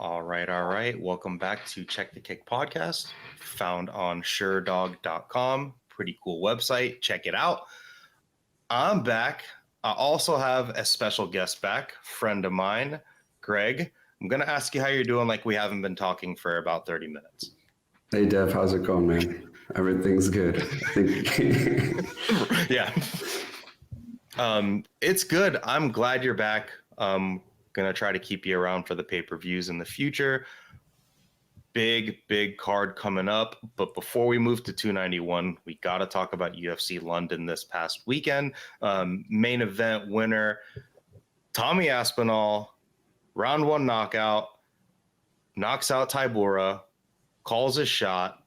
All right. Welcome back to Check the Kick podcast, found on Sherdog.com. Pretty cool website. Check it out. I'm back. I also have a special guest back, friend of mine, Greg. I'm going to ask you how you're doing like we haven't been talking for about 30 minutes. Hey, Dev, how's it going, man? Everything's good. I think. Yeah. It's good. I'm glad you're back. Gonna try to keep you around for the pay-per-views in the future. Big card coming up. But before we move to 291, we got to talk about UFC London this past weekend. Main event winner, Tommy Aspinall, round one knockout, knocks out Tybura, calls his shot.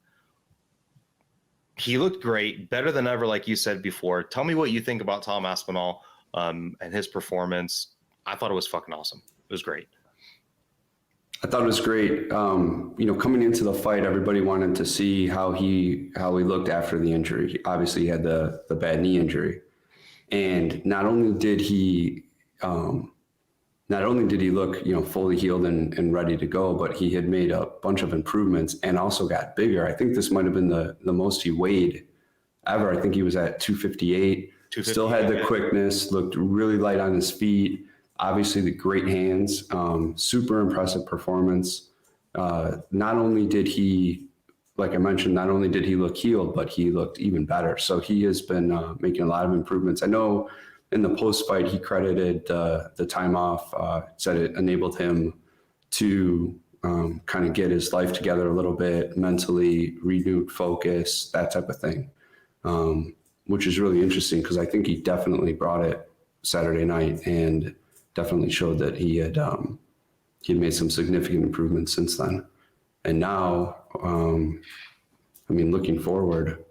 He looked great, better than ever, like you said before. Tell me what you think about Tom Aspinall and his performance. I thought it was fucking awesome. It was great. I thought it was great. Coming into the fight, everybody wanted to see how he looked after the injury. Obviously, he had the bad knee injury, and not only did he look fully healed and ready to go, but he had made a bunch of improvements and also got bigger. I think this might have been the most he weighed ever. I think he was at 258. Still had the quickness, looked really light on his feet. Obviously, the great hands, super impressive performance. Not only did he, like I mentioned, not only did he look healed, but he looked even better. So he has been making a lot of improvements. I know in the post-fight, he credited the time off, said it enabled him to kind of get his life together a little bit, mentally, renewed focus, that type of thing, which is really interesting because I think he definitely brought it Saturday night and definitely showed that he had made some significant improvements since then. And now, looking forward,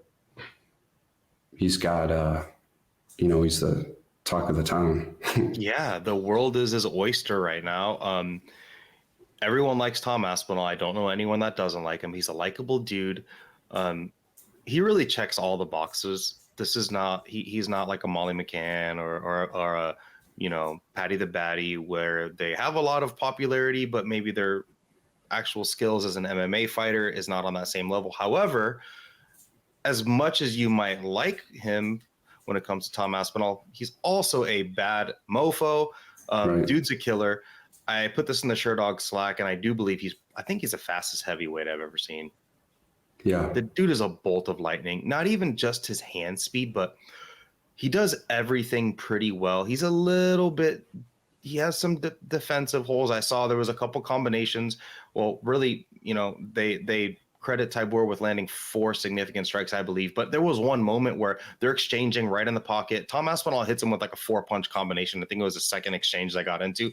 he's got, he's the talk of the town. Yeah, the world is his oyster right now. Everyone likes Tom Aspinall. I don't know anyone that doesn't like him. He's a likable dude. He really checks all the boxes. This is not, he's not like a Molly McCann or a, Patty the Batty, where they have a lot of popularity, but maybe their actual skills as an MMA fighter is not on that same level. However, as much as you might like him when it comes to Tom Aspinall, he's also a bad mofo. Right. Dude's a killer. I put this in the Sherdog Slack, and I do believe I think he's the fastest heavyweight I've ever seen. Yeah. The dude is a bolt of lightning. Not even just his hand speed, but he does everything pretty well. He's a little bit, he has some defensive holes. I saw there was a couple combinations. Well, really, they credit Tybura with landing 4 significant strikes, I believe. But there was one moment where they're exchanging right in the pocket. Tom Aspinall hits him with like a 4-punch combination. I think it was the second exchange they got into.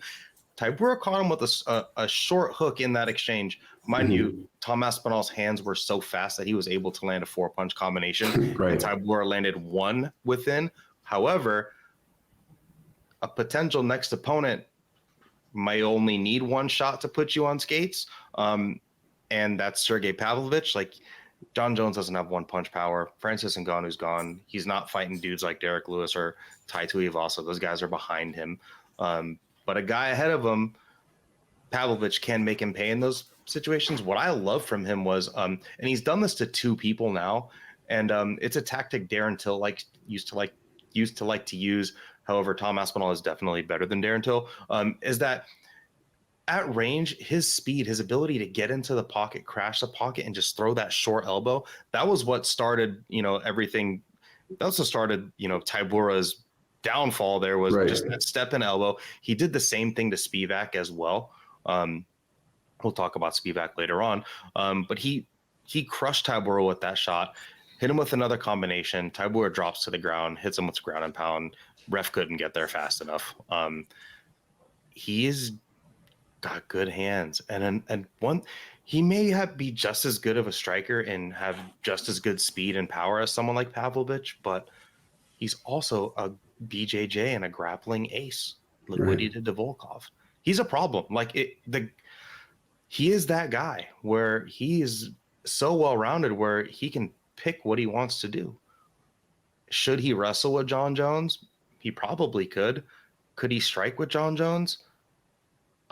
Tybura caught him with a short hook in that exchange. Mind you, Tom Aspinall's hands were so fast that he was able to land a 4-punch combination. Right. And Tybura landed 1 within. However, a potential next opponent might only need 1 shot to put you on skates. And that's Sergey Pavlovich. Like, John Jones doesn't have 1-punch power. Francis Ngannou's gone. He's not fighting dudes like Derek Lewis or Tai Tuivasa. Those guys are behind him. But a guy ahead of him, Pavlovich, can make him pay in those situations. What I love from him was, and he's done this to 2 people now, and it's a tactic Darren Till used to like to use. However, Tom Aspinall is definitely better than Darren Till. Is that at range, his speed, his ability to get into the pocket, crash the pocket, and just throw that short elbow, that was what started, everything. That also started, Tybura's downfall. There was just that step and elbow. He did the same thing to Spivak as well. We'll talk about Spivak later on. But he crushed Tybura with that shot, hit him with another combination. Tybura drops to the ground, hits him with ground and pound. Ref couldn't get there fast enough. He's got good hands, and he may be just as good of a striker and have just as good speed and power as someone like Pavlovich, but he's also a BJJ and a grappling ace, like what he did to Volkov. He's a problem. He is that guy where he is so well-rounded where he can pick what he wants to do. Should he wrestle with John Jones? He probably could. Could he strike with John Jones?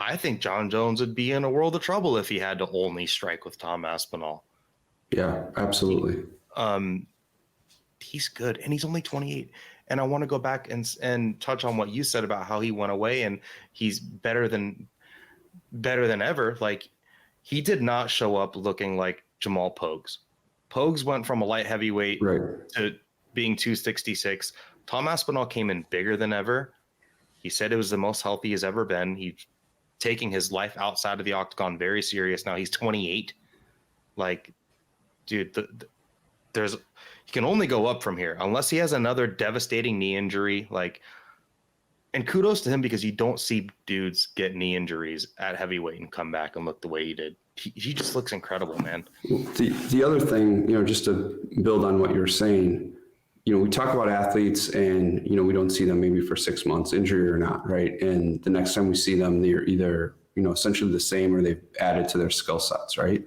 I think John Jones would be in a world of trouble if he had to only strike with Tom Aspinall. Yeah, absolutely. He's good, and he's only 28. And I want to go back and touch on what you said about how he went away and he's better than ever. Like, he did not show up looking like Jamal Pogues. Pogues went from a light heavyweight to being 266. Tom Aspinall came in bigger than ever. He said it was the most healthy he's ever been. He's taking his life outside of the octagon very serious now. He's 28. Like, dude, he can only go up from here unless he has another devastating knee injury. Like, and kudos to him, because you don't see dudes get knee injuries at heavyweight and come back and look the way he did. He just looks incredible, man. The other thing, just to build on what you're saying, we talk about athletes and, we don't see them maybe for 6 months, injury or not, right? And the next time we see them, they're either, essentially the same or they've added to their skill sets, right?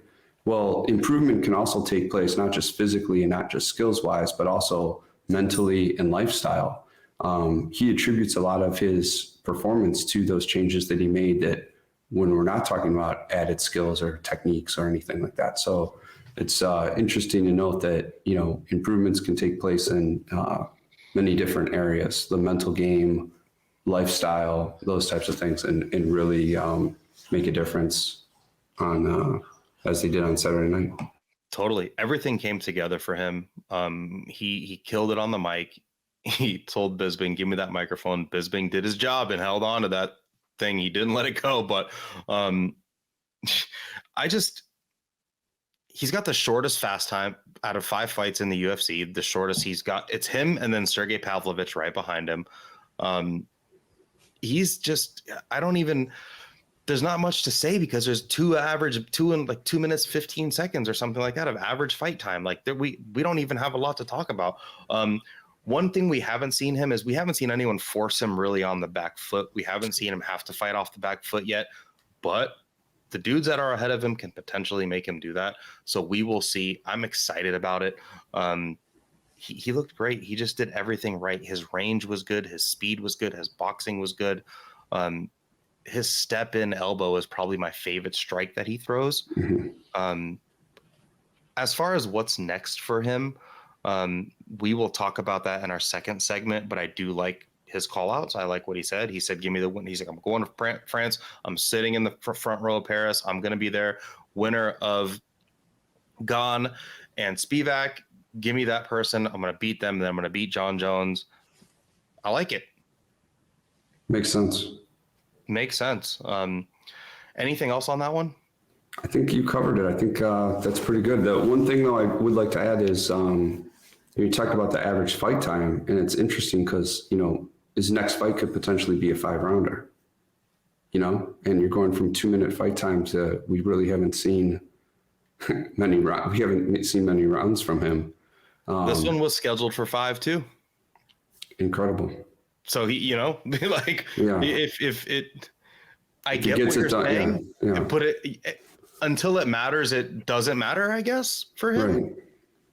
Well, improvement can also take place, not just physically and not just skills-wise, but also mentally and lifestyle. He attributes a lot of his performance to those changes that he made that when we're not talking about added skills or techniques or anything like that. So it's interesting to note that, improvements can take place in many different areas, the mental game, lifestyle, those types of things, and really make a difference on as they did on Saturday night. Totally. Everything came together for him. He killed it on the mic. He told Bisping, give me that microphone. Bisping did his job and held on to that thing. He didn't let it go. But he's got the shortest fast time out of 5 fights in the UFC. The shortest he's got, it's him and then Sergey Pavlovich right behind him. He's just, there's not much to say because there's 2 minutes, 15 seconds or something like that of average fight time. Like, we don't even have a lot to talk about. One thing we haven't seen him is we haven't seen anyone force him really on the back foot. We haven't seen him have to fight off the back foot yet, but the dudes that are ahead of him can potentially make him do that. So we will see. I'm excited about it. He looked great. He just did everything right. His range was good. His speed was good. His boxing was good. His step in elbow is probably my favorite strike that he throws. Mm-hmm. As far as what's next for him, we will talk about that in our second segment, but I do like his call outs. I like what he said. He said, give me the win. He's like, I'm going to France. I'm sitting in the front row of Paris. I'm going to be there. Winner of Gane and Spivak. Give me that person. I'm going to beat them. Then I'm going to beat John Jones. I like it. Makes sense. Anything else on that one? I think you covered it. I think that's pretty good. The one thing, though, I would like to add is you talked about the average fight time, and it's interesting because, his next fight could potentially be a 5-rounder, and you're going from 2-minute fight time to we really haven't seen many rounds. We haven't seen many rounds from him. This one was scheduled for 5 too. Incredible. So he, if it, I get what you're saying. Yeah. Put it until it matters. It doesn't matter, I guess, for him. Right.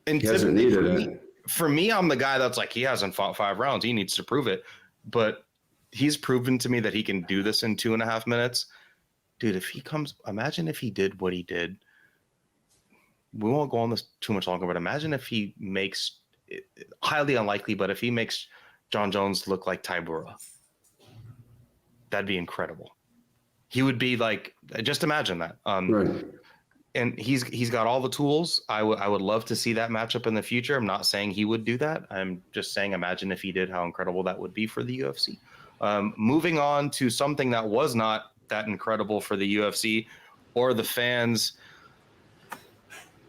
And he hasn't needed it. For me, I'm the guy that's like, he hasn't fought 5 rounds. He needs to prove it. But he's proven to me that he can do this in 2.5 minutes. Dude, imagine if he did what he did. We won't go on this too much longer, but imagine if he makes, highly unlikely, but if he makes John Jones look like Tybura. That'd be incredible. He would be like, just imagine that. Right. And he's got all the tools. I would love to see that matchup in the future. I'm not saying he would do that. I'm just saying, imagine if he did, how incredible that would be for the UFC. Moving on to something that was not that incredible for the UFC or the fans.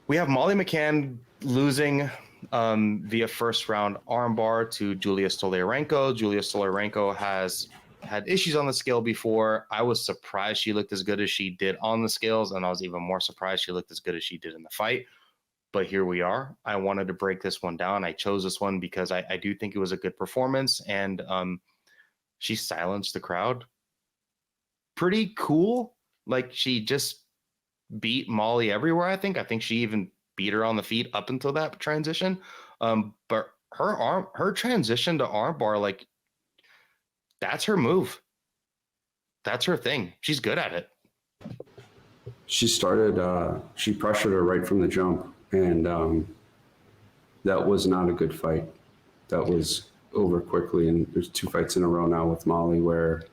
We have Molly McCann losing via first round armbar to Julija Stoliarenko. Julija Stoliarenko has had issues on the scale before. I was surprised she looked as good as she did on the scales, and I was even more surprised she looked as good as she did in the fight. But here we are. I wanted to break this one down. I chose this one because I do think it was a good performance, and she silenced the crowd. Pretty cool. Like, she just beat Molly everywhere, I think. I think she even beat her on the feet up until that transition. But her transition to armbar, like, that's her move. that's her thing. She's good at it. She started, she pressured her right from the jump, and that was not a good fight. That was over quickly, and there's 2 fights in a row now with Molly where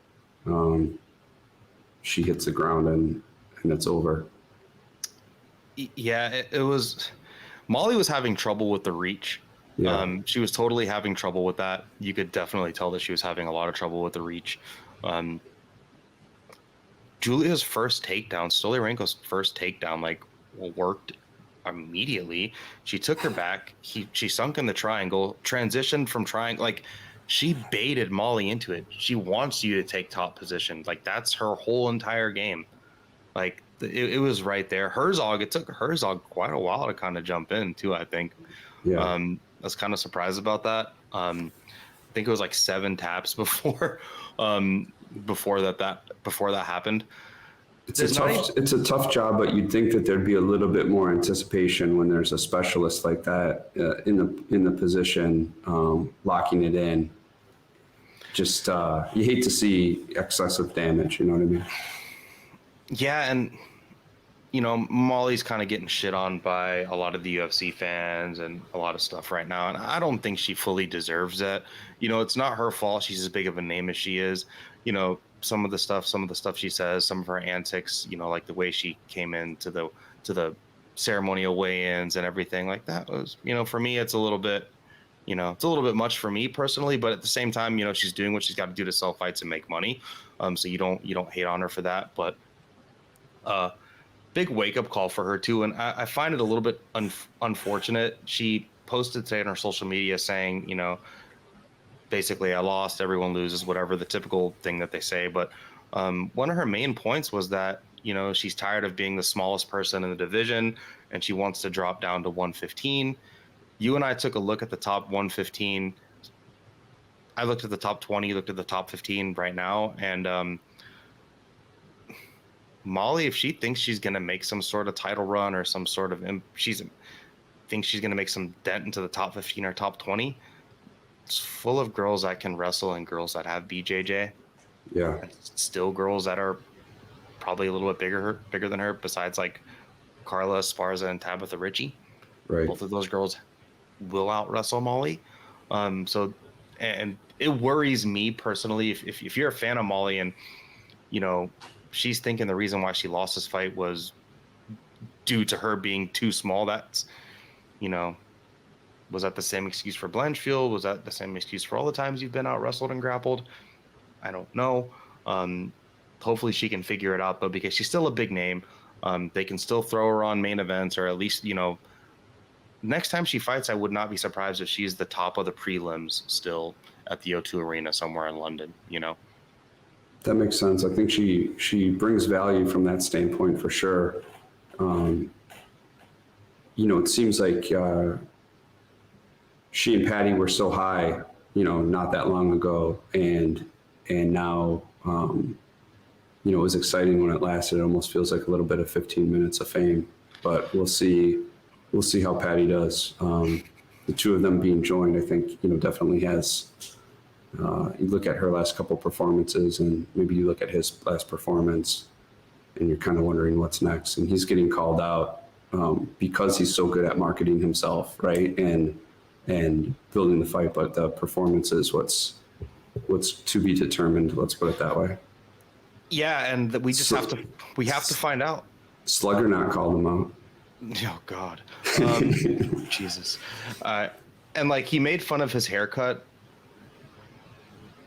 she hits the ground and it's over. Yeah, it was. Molly was having trouble with the reach. Yeah. She was totally having trouble with that. You could definitely tell that she was having a lot of trouble with the reach. Julia's first takedown, Stoliarenko's first takedown, like worked immediately. She took her back. She sunk in the triangle, transitioned from triangle. Like she baited Molly into it. She wants you to take top position. Like that's her whole entire game. Like it was right there. Herzog, it took Herzog quite a while to kind of jump in too, I think. Yeah. I was kind of surprised about that. I think it was like 7 taps before that happened. It's a tough job, but you'd think that there'd be a little bit more anticipation when there's a specialist like that in the position, locking it in. Just you hate to see excessive damage. You know what I mean? Yeah, and you know, Molly's kind of getting shit on by a lot of the UFC fans and a lot of stuff right now, and I don't think she fully deserves that. You know, it's not her fault. She's as big of a name as she is. You know, some of the stuff she says, some of her antics, you know, like the way she came into the ceremonial weigh-ins and everything like that was, you know, for me, it's a little bit, you know, it's a little bit much for me personally, but at the same time, you know, she's doing what she's got to do to sell fights and make money. So you don't hate on her for that, but big wake-up call for her too, and I find it a little bit unfortunate. She posted today on her social media saying, you know, basically I lost, everyone loses, whatever, the typical thing that they say. But one of her main points was that, you know, she's tired of being the smallest person in the division and she wants to drop down to 115. You and I took a look at the top 115. I looked at the top 20, looked at the top 15 right now, and Molly, if she thinks she's going to make some sort of title run or some sort of thinks she's going to make some dent into the top 15 or top 20, it's full of girls that can wrestle and girls that have BJJ. Yeah. Still girls that are probably a little bit bigger than her, besides like Carla Esparza and Tabitha Ritchie. Right. Both of those girls will out wrestle Molly. So, and it worries me personally if you're a fan of Molly and, you know, she's thinking the reason why she lost this fight was due to her being too small. That's, you know, was that the same excuse for Blanchfield? Was that the same excuse for all the times you've been out wrestled and grappled? I don't know. Hopefully she can figure it out, though, because she's still a big name. They can still throw her on main events, or at least, you know, next time she fights, I would not be surprised if she's the top of the prelims still at the O2 Arena somewhere in London, you know? That makes sense. I think she brings value from that standpoint for sure. You know, it seems like she and Patty were so high, you know, not that long ago, and now, you know, it was exciting when it lasted. It almost feels like a little bit of 15 minutes of fame, but we'll see how Patty does. The two of them being joined, I think, you know, definitely has. You look at her last couple performances, and maybe you look at his last performance, and you're kind of wondering what's next. And he's getting called out because he's so good at marketing himself, right, and building the fight. But the performance is what's to be determined. Let's put it that way. Yeah, and we just have to find out. Slugger not called him out. Oh God, Jesus, and like he made fun of his haircut.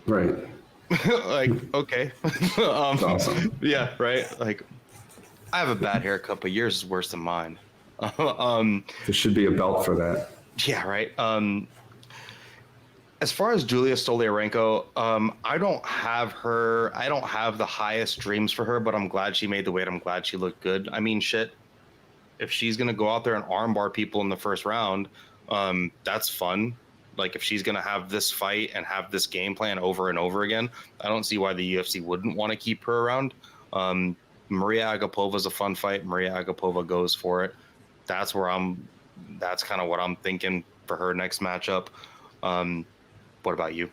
Right. Like, okay. That's awesome. Yeah, right. Like, I have a bad haircut, but yours is worse than mine. There should be a belt for that. Yeah, right. As far as Julija Stoliarenko, I don't have the highest dreams for her, but I'm glad she made the weight. I'm glad she looked good. I mean, shit, if she's going to go out there and armbar people in the first round, that's fun. Like, if she's going to have this fight and have this game plan over and over again, I don't see why the UFC wouldn't want to keep her around. Maria Agapova's a fun fight. Maria Agapova goes for it. That's kind of what I'm thinking for her next matchup. What about you?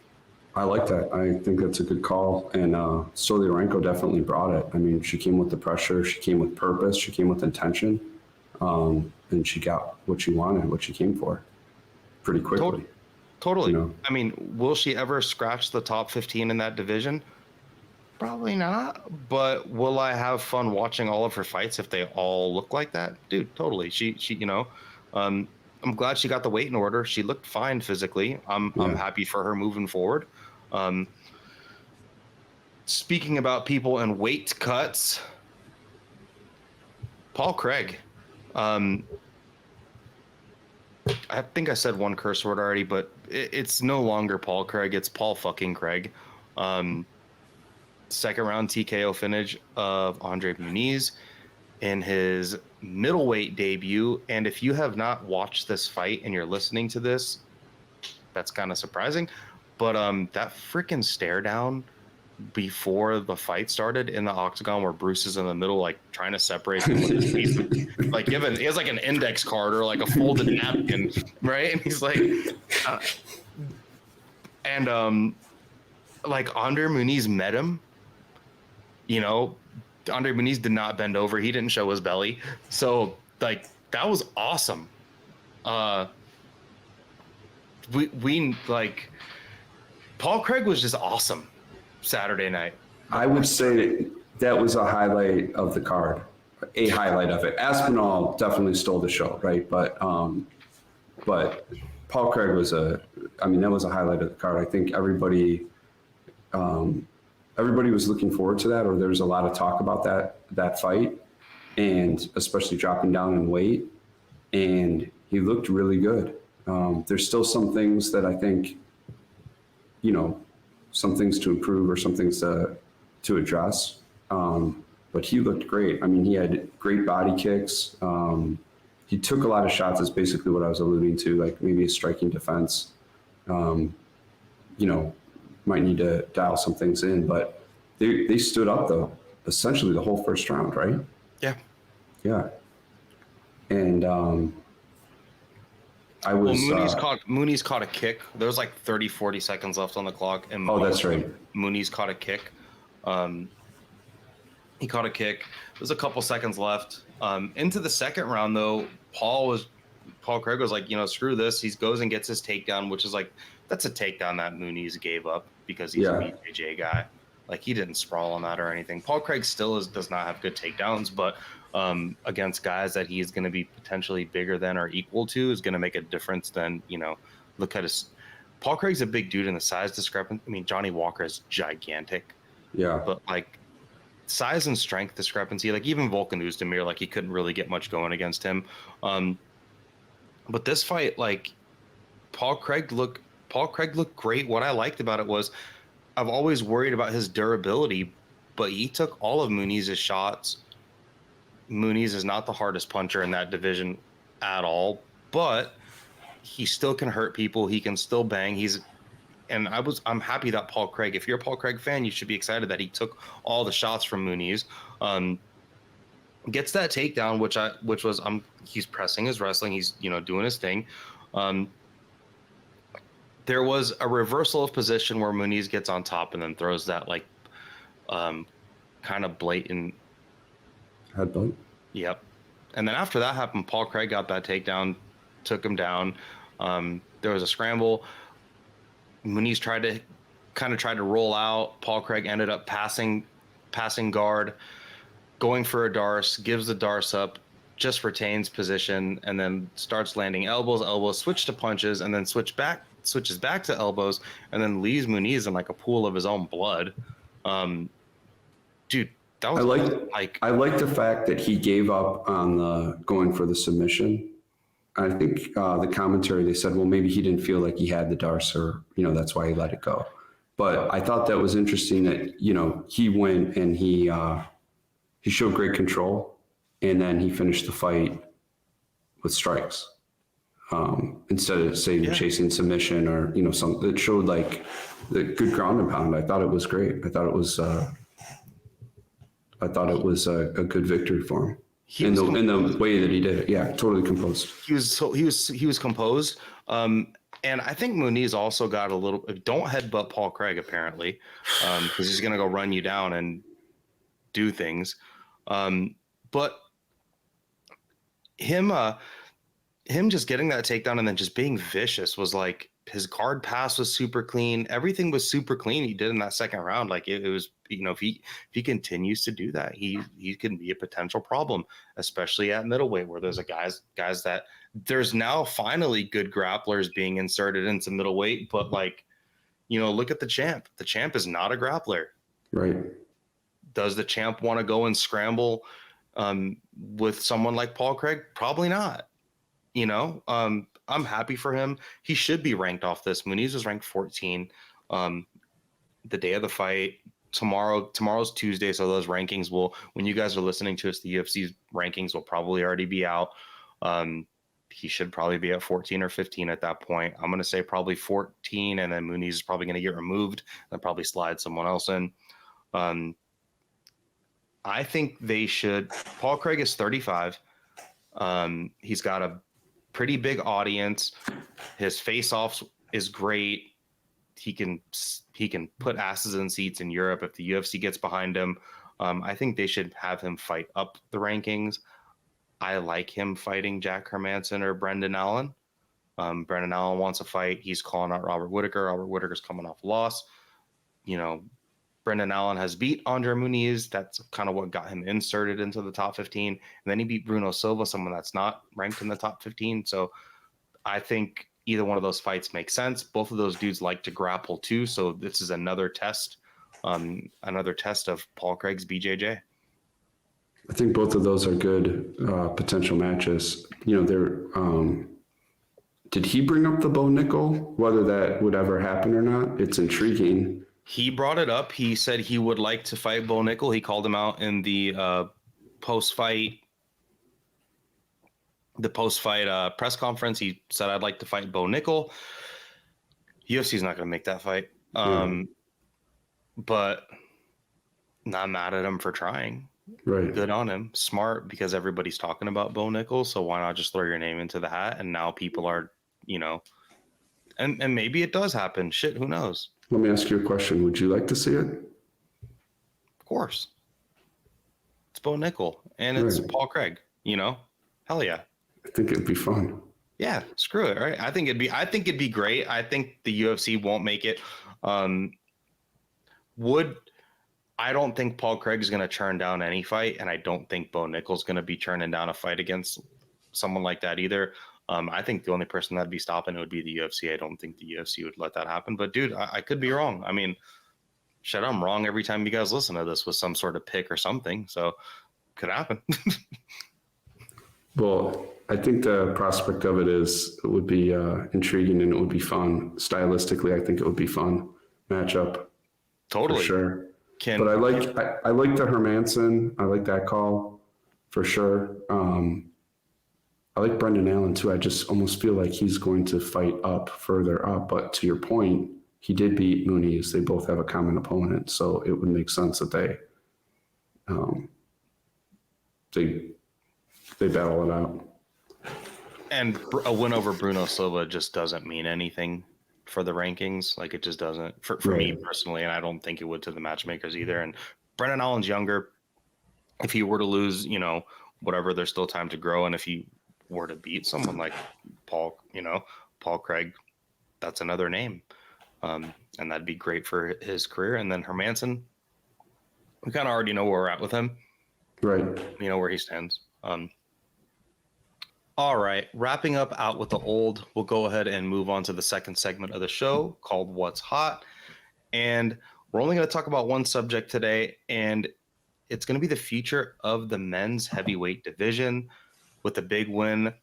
I like that. I think that's a good call. And Stoliarenko definitely brought it. I mean, she came with the pressure. She came with purpose. She came with intention. And she got what she wanted, what she came for pretty quickly. Totally. You know? I mean, will she ever scratch the top 15 in that division? Probably not. But will I have fun watching all of her fights if they all look like that? Dude, totally. She I'm glad she got the weight in order. She looked fine physically. I'm happy for her moving forward. Speaking about people and weight cuts, Paul Craig. I think I said one curse word already, but it's no longer Paul Craig. It's Paul fucking Craig. Second round TKO finish of Andre Muniz in his middleweight debut. And if you have not watched this fight and you're listening to this, that's kind of surprising. But that freaking stare down before the fight started in the octagon where Bruce is in the middle, like trying to separate him with his feet. Like he has like an index card or like a folded napkin, right? And he's like, like Andre Muniz met him, you know, Andre Muniz did not bend over. He didn't show his belly. So like, that was awesome. We like Paul Craig was just awesome Saturday night. I would say that was a highlight of the card, a highlight of it. Aspinall definitely stole the show, right? But Paul Craig was that was a highlight of the card. I think everybody was looking forward to that, or there was a lot of talk about that fight, and especially dropping down in weight, and he looked really good. There's still some things that I think, some things to improve or some things to address. But he looked great. I mean, he had great body kicks. He took a lot of shots, is basically what I was alluding to, like maybe a striking defense. Might need to dial some things in, but they stood up though, essentially the whole first round, right? Yeah. Yeah. And Muniz caught a kick. There was like 30, 40 seconds left on the clock. And that's right. Muniz caught a kick. He caught a kick. There's a couple seconds left. Into the second round, though, Paul Craig was like, screw this. He goes and gets his takedown, which is like, that's a takedown that Muniz gave up because he's a BJJ guy. Like, he didn't sprawl on that or anything. Paul Craig still does not have good takedowns, but against guys that he's going to be potentially bigger than or equal to is going to make a difference. Then, look at his. Paul Craig's a big dude in the size discrepancy. I mean, Johnny Walker is gigantic. Yeah. But like size and strength discrepancy, like even Volkan Oezdemir, like he couldn't really get much going against him. But this fight, like Paul Craig looked great. What I liked about it was I've always worried about his durability, but he took all of Muniz's shots. Muniz is not the hardest puncher in that division at all, but he still can hurt people. He can still bang. I'm happy that Paul Craig, if you're a Paul Craig fan, you should be excited that he took all the shots from Muniz. Gets that takedown, which was he's pressing his wrestling. He's, doing his thing. There was a reversal of position where Muniz gets on top and then throws that like kind of blatant headbutt. Yep. And then after that happened, Paul Craig got that takedown, took him down. There was a scramble. Muniz tried to roll out. Paul Craig ended up passing guard, going for a Darce, gives the Darce up, just retains position, and then starts landing elbows, switch to punches, and then switches back to elbows, and then leaves Muniz in like a pool of his own blood. Dude, that was I like the fact that he gave up on the going for the submission. I think the commentary, they said, well, maybe he didn't feel like he had the Darce, or, that's why he let it go. But I thought that was interesting that, he went and he showed great control, and then he finished the fight with strikes. Instead of chasing submission or, something that showed like the good ground and pound. I thought it was great. I thought it was a good victory for him. In the way that he did it. Yeah, totally composed. He was composed. And I think Muniz also got a little. Don't headbutt Paul Craig apparently, because he's gonna go run you down and do things. But him just getting that takedown and then just being vicious was like his guard pass was super clean. Everything was super clean he did in that second round. Like it was, if he continues to do that, he can be a potential problem, especially at middleweight where there's guys that there's now finally good grapplers being inserted into middleweight. But like, look at the champ. The champ is not a grappler. Right. Does the champ want to go and scramble with someone like Paul Craig? Probably not. I'm happy for him. He should be ranked off this. Muniz was ranked 14 the day of the fight. Tomorrow's Tuesday, so those rankings will, when you guys are listening to us, the UFC's rankings will probably already be out. He should probably be at 14 or 15 at that point. I'm going to say probably 14, and then Muniz is probably going to get removed and probably slide someone else in. I think they should. Paul Craig is 35. He's got a pretty big audience. His face-offs is great. He can put asses in seats in Europe if the UFC gets behind him. I think they should have him fight up the rankings. I like him fighting Jack Hermansson or Brendan Allen. Brendan Allen wants a fight. He's calling out Robert Whittaker. Robert Whittaker's coming off a loss. Brendan Allen has beat Andre Muniz. That's kind of what got him inserted into the top 15. And then he beat Bruno Silva, someone that's not ranked in the top 15. So I think either one of those fights makes sense. Both of those dudes like to grapple too. So this is another test of Paul Craig's BJJ. I think both of those are good potential matches. Did he bring up the Bo Nickel? Whether that would ever happen or not, it's intriguing. He brought it up. He said he would like to fight Bo Nickel. He called him out in the post-fight press conference. He said, "I'd like to fight Bo Nickel." UFC's not going to make that fight, but not mad at him for trying. Right. Good on him. Smart, because everybody's talking about Bo Nickel. So why not just throw your name into the hat? And now people are, and maybe it does happen. Shit, who knows? Let me ask you a question. Would you like to see it? Of course. It's Bo Nickel and it's Paul Craig, hell yeah. I think it'd be fun. Yeah, screw it, right? I think it'd be great. I think the UFC won't make it. I don't think Paul Craig's going to turn down any fight, and I don't think Bo Nickel's going to be turning down a fight against someone like that either. I think the only person that'd be stopping it would be the UFC. I don't think the UFC would let that happen. But, dude, I could be wrong. I mean, shit, I'm wrong every time you guys listen to this with some sort of pick or something. So, could happen. Well, I think the prospect of it would be intriguing and it would be fun. Stylistically, I think it would be fun matchup. Totally. For sure. But I like the Hermansson. I like that call for sure. I like Brendan Allen too. I just almost feel like he's going to fight up further up. But to your point, he did beat Muniz. They both have a common opponent, so it would make sense that they battle it out. And a win over Bruno Silva just doesn't mean anything for the rankings. Like, it just doesn't for me personally, and I don't think it would to the matchmakers either. And Brendan Allen's younger. If he were to lose, whatever, there's still time to grow. And if he were to beat someone like Paul Craig, that's another name. And that'd be great for his career. And then Hermansson, we kind of already know where we're at with him. Right. Where he stands. All right, wrapping up out with the old, we'll go ahead and move on to the second segment of the show called What's Hot. And we're only going to talk about one subject today, and it's going to be the future of the men's heavyweight division with the big win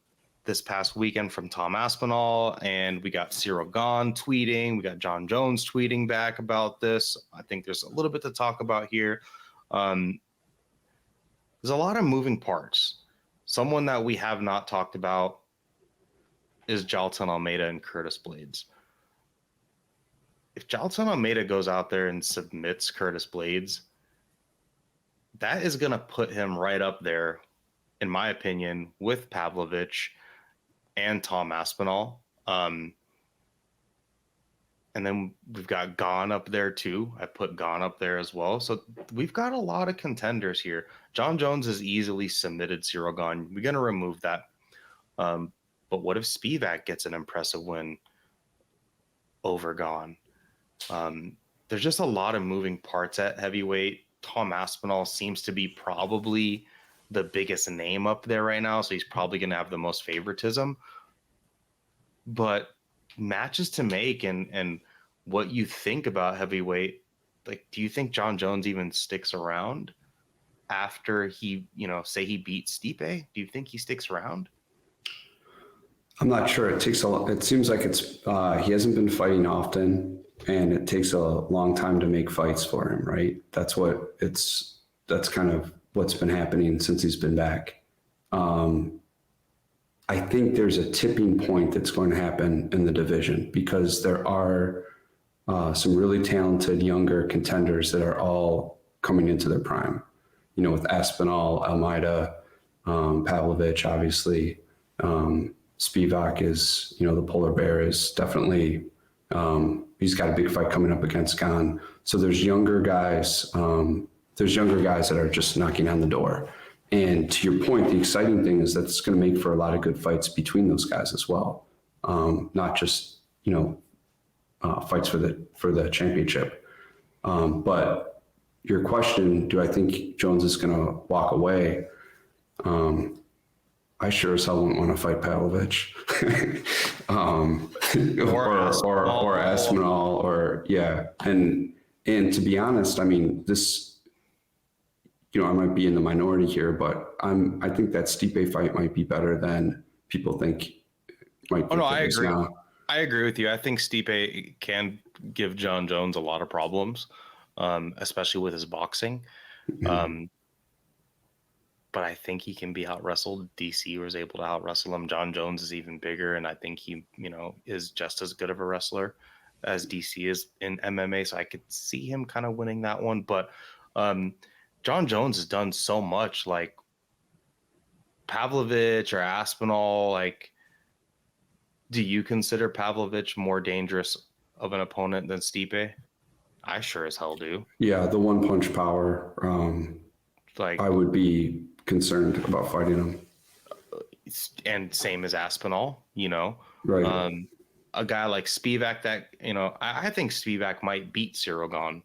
this past weekend from Tom Aspinall. And we got Cyril Gahn tweeting. We got John Jones tweeting back about this. I think there's a little bit to talk about here. There's a lot of moving parts. Someone that we have not talked about is Jailton Almeida and Curtis Blades. If Jailton Almeida goes out there and submits Curtis Blades, that is going to put him right up there, in my opinion, with Pavlovich and Tom Aspinall. And then we've got Gane up there too. I put Gane up there as well. So we've got a lot of contenders here. John Jones has easily submitted Cyril Gane. We're going to remove that. But what if Spivak gets an impressive win over Gane? There's just a lot of moving parts at heavyweight. Tom Aspinall seems to be probably the biggest name up there right now, so he's probably going to have the most favoritism. But matches to make and what you think about heavyweight, like, do you think John Jones even sticks around after he, say he beats Stipe? Do you think he sticks around? I'm not sure. It seems like he hasn't been fighting often, and it takes a long time to make fights for him, right? That's kind of what's been happening since he's been back. I think there's a tipping point that's going to happen in the division because there are some really talented younger contenders that are all coming into their prime. With Aspinall, Almeida, Pavlovich, obviously. Spivak is, the polar bear is definitely, he's got a big fight coming up against Gane. So there's younger guys that are just knocking on the door. And to your point, the exciting thing is that it's going to make for a lot of good fights between those guys as well. Not just, fights for the championship. But your question, do I think Jones is going to walk away? I sure as hell wouldn't want to fight Pavlovich. or Aspinall, or yeah. And to be honest, I mean, this, I might be in the minority here, but I think that Stipe fight might be better than people think. I agree. Now. I agree with you. I think Stipe can give John Jones a lot of problems, especially with his boxing. Mm-hmm. But I think he can be out-wrestled. DC was able to out-wrestle him. John Jones is even bigger, and I think he, is just as good of a wrestler as DC is in MMA. So I could see him kind of winning that one. But John Jones has done so much, like Pavlovich or Aspinall. Like, do you consider Pavlovich more dangerous of an opponent than Stipe? I sure as hell do. Yeah, the one-punch power. I would be concerned about fighting him. And same as Aspinall, Right. A guy like Spivak that, I think Spivak might beat Cyril Gane,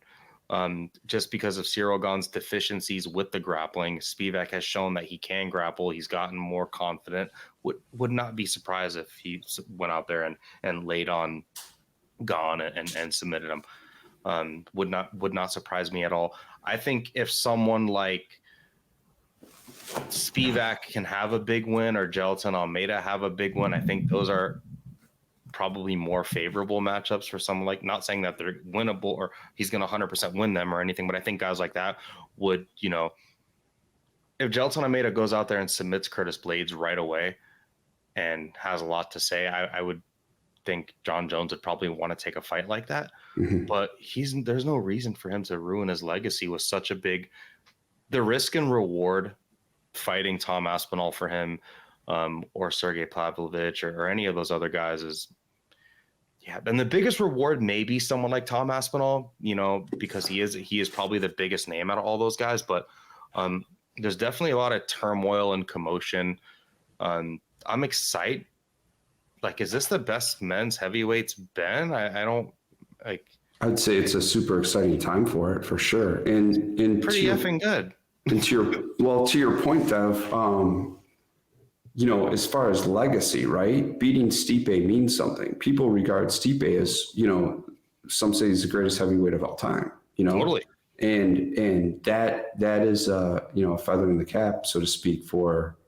just because of Cyril Gane's deficiencies with the grappling. Spivak has shown that he can grapple. He's gotten more confident. Would not be surprised if he went out there and laid on Gane and submitted him. Would not surprise me at all. I think if someone like Spivak can have a big win or Gelatin Almeida have a big win, I think those are probably more favorable matchups for someone like, not saying that they're winnable or he's going to 100% win them or anything, but I think guys like that would, if Gelatin Almeida goes out there and submits Curtis Blades right away and has a lot to say, I would think John Jones would probably want to take a fight like that. Mm-hmm. But there's no reason for him to ruin his legacy with such a big, the risk and reward fighting Tom Aspinall for him, or Sergey Pavlovich or any of those other guys is, and the biggest reward may be someone like Tom Aspinall, because he is probably the biggest name out of all those guys. But there's definitely a lot of turmoil and commotion. I'm excited. Like, is this the best men's heavyweights been? I don't like. I'd say it's a super exciting time for it, for sure. And pretty effing good. And to your point, Dev, as far as legacy, right? Beating Stipe means something. People regard Stipe as, some say he's the greatest heavyweight of all time, Totally. And that is, a feather in the cap, so to speak, for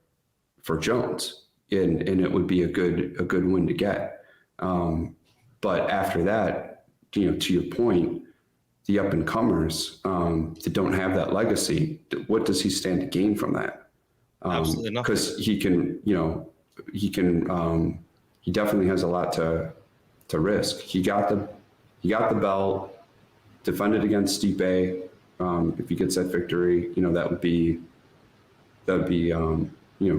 Jones. And it would be a good win to get. But after that, to your point, the up and comers that don't have that legacy, what does he stand to gain from that? Absolutely nothing. Because he definitely has a lot to risk. He got the belt, defended against Stipe. If he gets that victory, that would be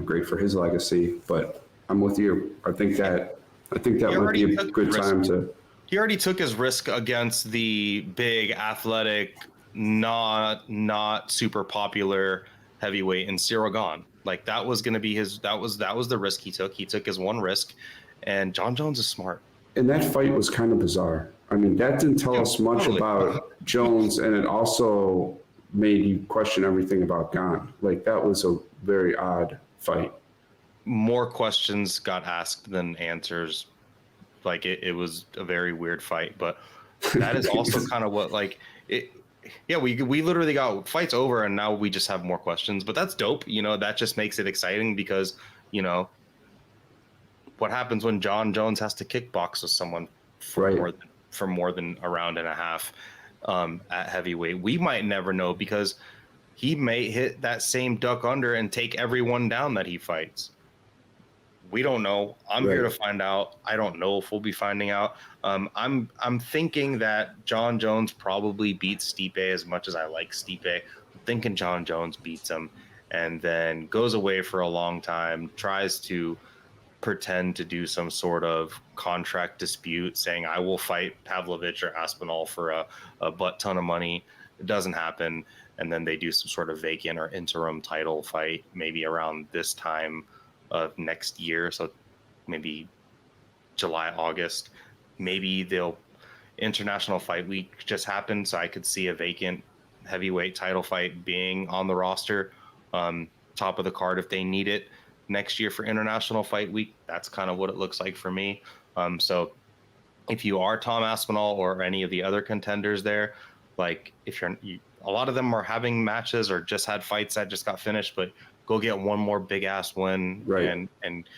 great for his legacy. But I'm with you. I think that would be a good time to. He already took his risk against the big, athletic, not super popular heavyweight in Cyril Gane. Like that was going to be his. That was the risk he took. He took his one risk, and John Jones is smart. And that fight was kind of bizarre. I mean, that didn't tell us much about Jones, and it also made you question everything about Gane. Like that was a very odd fight. More questions got asked than answers. Like it was a very weird fight, but that is also kind of what like it. Yeah, we literally got fights over, and now we just have more questions. But that's dope. You know, that just makes it exciting because you know what happens when John Jones has to kickbox with someone for more than a round and a half at heavyweight. We might never know because he may hit that same duck under and take everyone down that he fights. We don't know. I'm here to find out. I don't know if we'll be finding out. I'm thinking that John Jones probably beats Stipe as much as I like Stipe. I'm thinking John Jones beats him and then goes away for a long time, tries to pretend to do some sort of contract dispute saying I will fight Blachowicz or Aspinall for a butt ton of money. It doesn't happen. And then they do some sort of vacant or interim title fight, maybe around this time of next year. So maybe July, August, maybe they'll International Fight Week just happened. So I could see a vacant heavyweight title fight being on the roster, top of the card if they need it next year for International Fight Week. That's kind of what it looks like for me. So if you are Tom Aspinall or any of the other contenders there, like if a lot of them are having matches or just had fights that just got finished, but go get one more big ass win and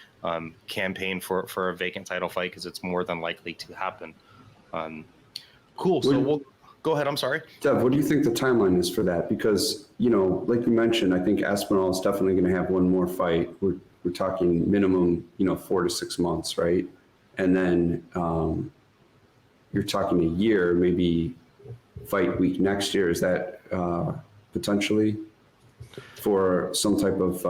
campaign for a vacant title fight because it's more than likely to happen. Cool. So we'll go ahead. I'm sorry. Dev, what do you think the timeline is for that? Because, you know, like you mentioned, I think Aspinall is definitely going to have one more fight. We're talking minimum, 4 to 6 months, right? And then you're talking a year, maybe fight week next year. Is that potentially for some type of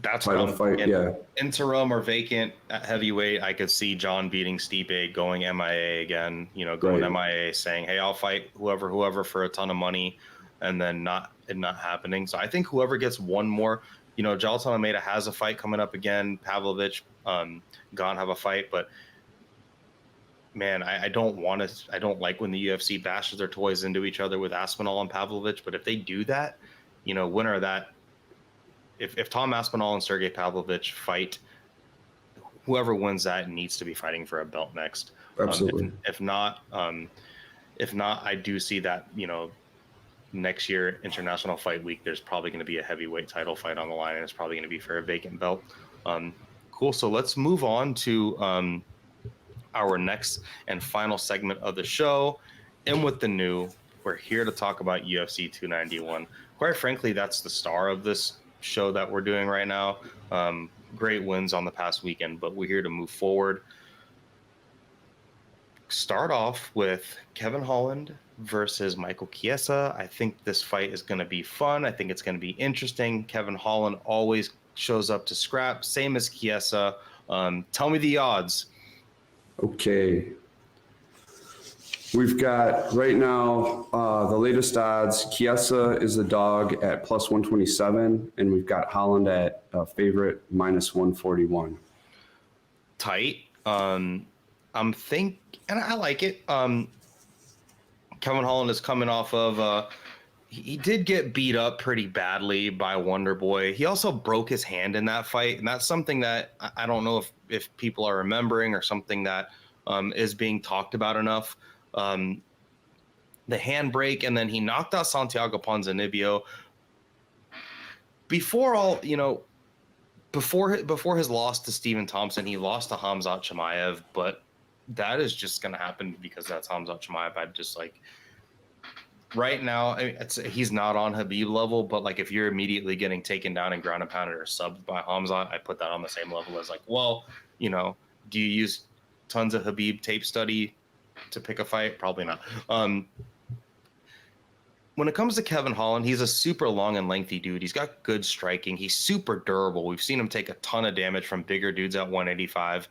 title fight? Yeah. Interim or vacant at heavyweight, I could see John beating Stipe, going MIA again, going MIA, saying, hey, I'll fight whoever for a ton of money, and then not happening. So I think whoever gets one more, Jailton Almeida has a fight coming up again, Blachowicz, Gane have a fight, but man, I don't like when the UFC bashes their toys into each other with Aspinall and Blachowicz, but if they do that, winner of that, if Tom Aspinall and Sergey Blachowicz fight, whoever wins that needs to be fighting for a belt next. Absolutely. If not, I do see that, next year, International Fight Week, there's probably going to be a heavyweight title fight on the line, and it's probably going to be for a vacant belt. Cool. So let's move on to our next and final segment of the show. And with the new, we're here to talk about UFC 291. Quite frankly, that's the star of this show that we're doing right now. Great wins on the past weekend, but we're here to move forward. Start off with Kevin Holland versus Michael Chiesa. I think this fight is going to be fun. I think it's going to be interesting. Kevin Holland always shows up to scrap, same as Chiesa. Tell me the odds. Okay. We've got right now the latest odds. Chiesa is the dog at plus 127, and we've got Holland at favorite minus 141. Tight. And I like it. Kevin Holland is coming off of he did get beat up pretty badly by Wonder Boy. He also broke his hand in that fight, and that's something that I don't know if people are remembering or something that is being talked about enough. The handbrake, and then he knocked out Santiago Ponzinibbio. Before his loss to Stephen Thompson, he lost to Khamzat Chimaev, but that is just going to happen because that's Khamzat Chimaev. I'm just like, right now, he's not on Khabib level, but like if you're immediately getting taken down and ground and pounded or subbed by Khamzat, I put that on the same level as like, well, do you use tons of Khabib tape study to pick a fight? Probably not. when it comes to Kevin Holland, he's a super long and lengthy dude. He's got good striking. He's super durable. We've seen him take a ton of damage from bigger dudes at 185.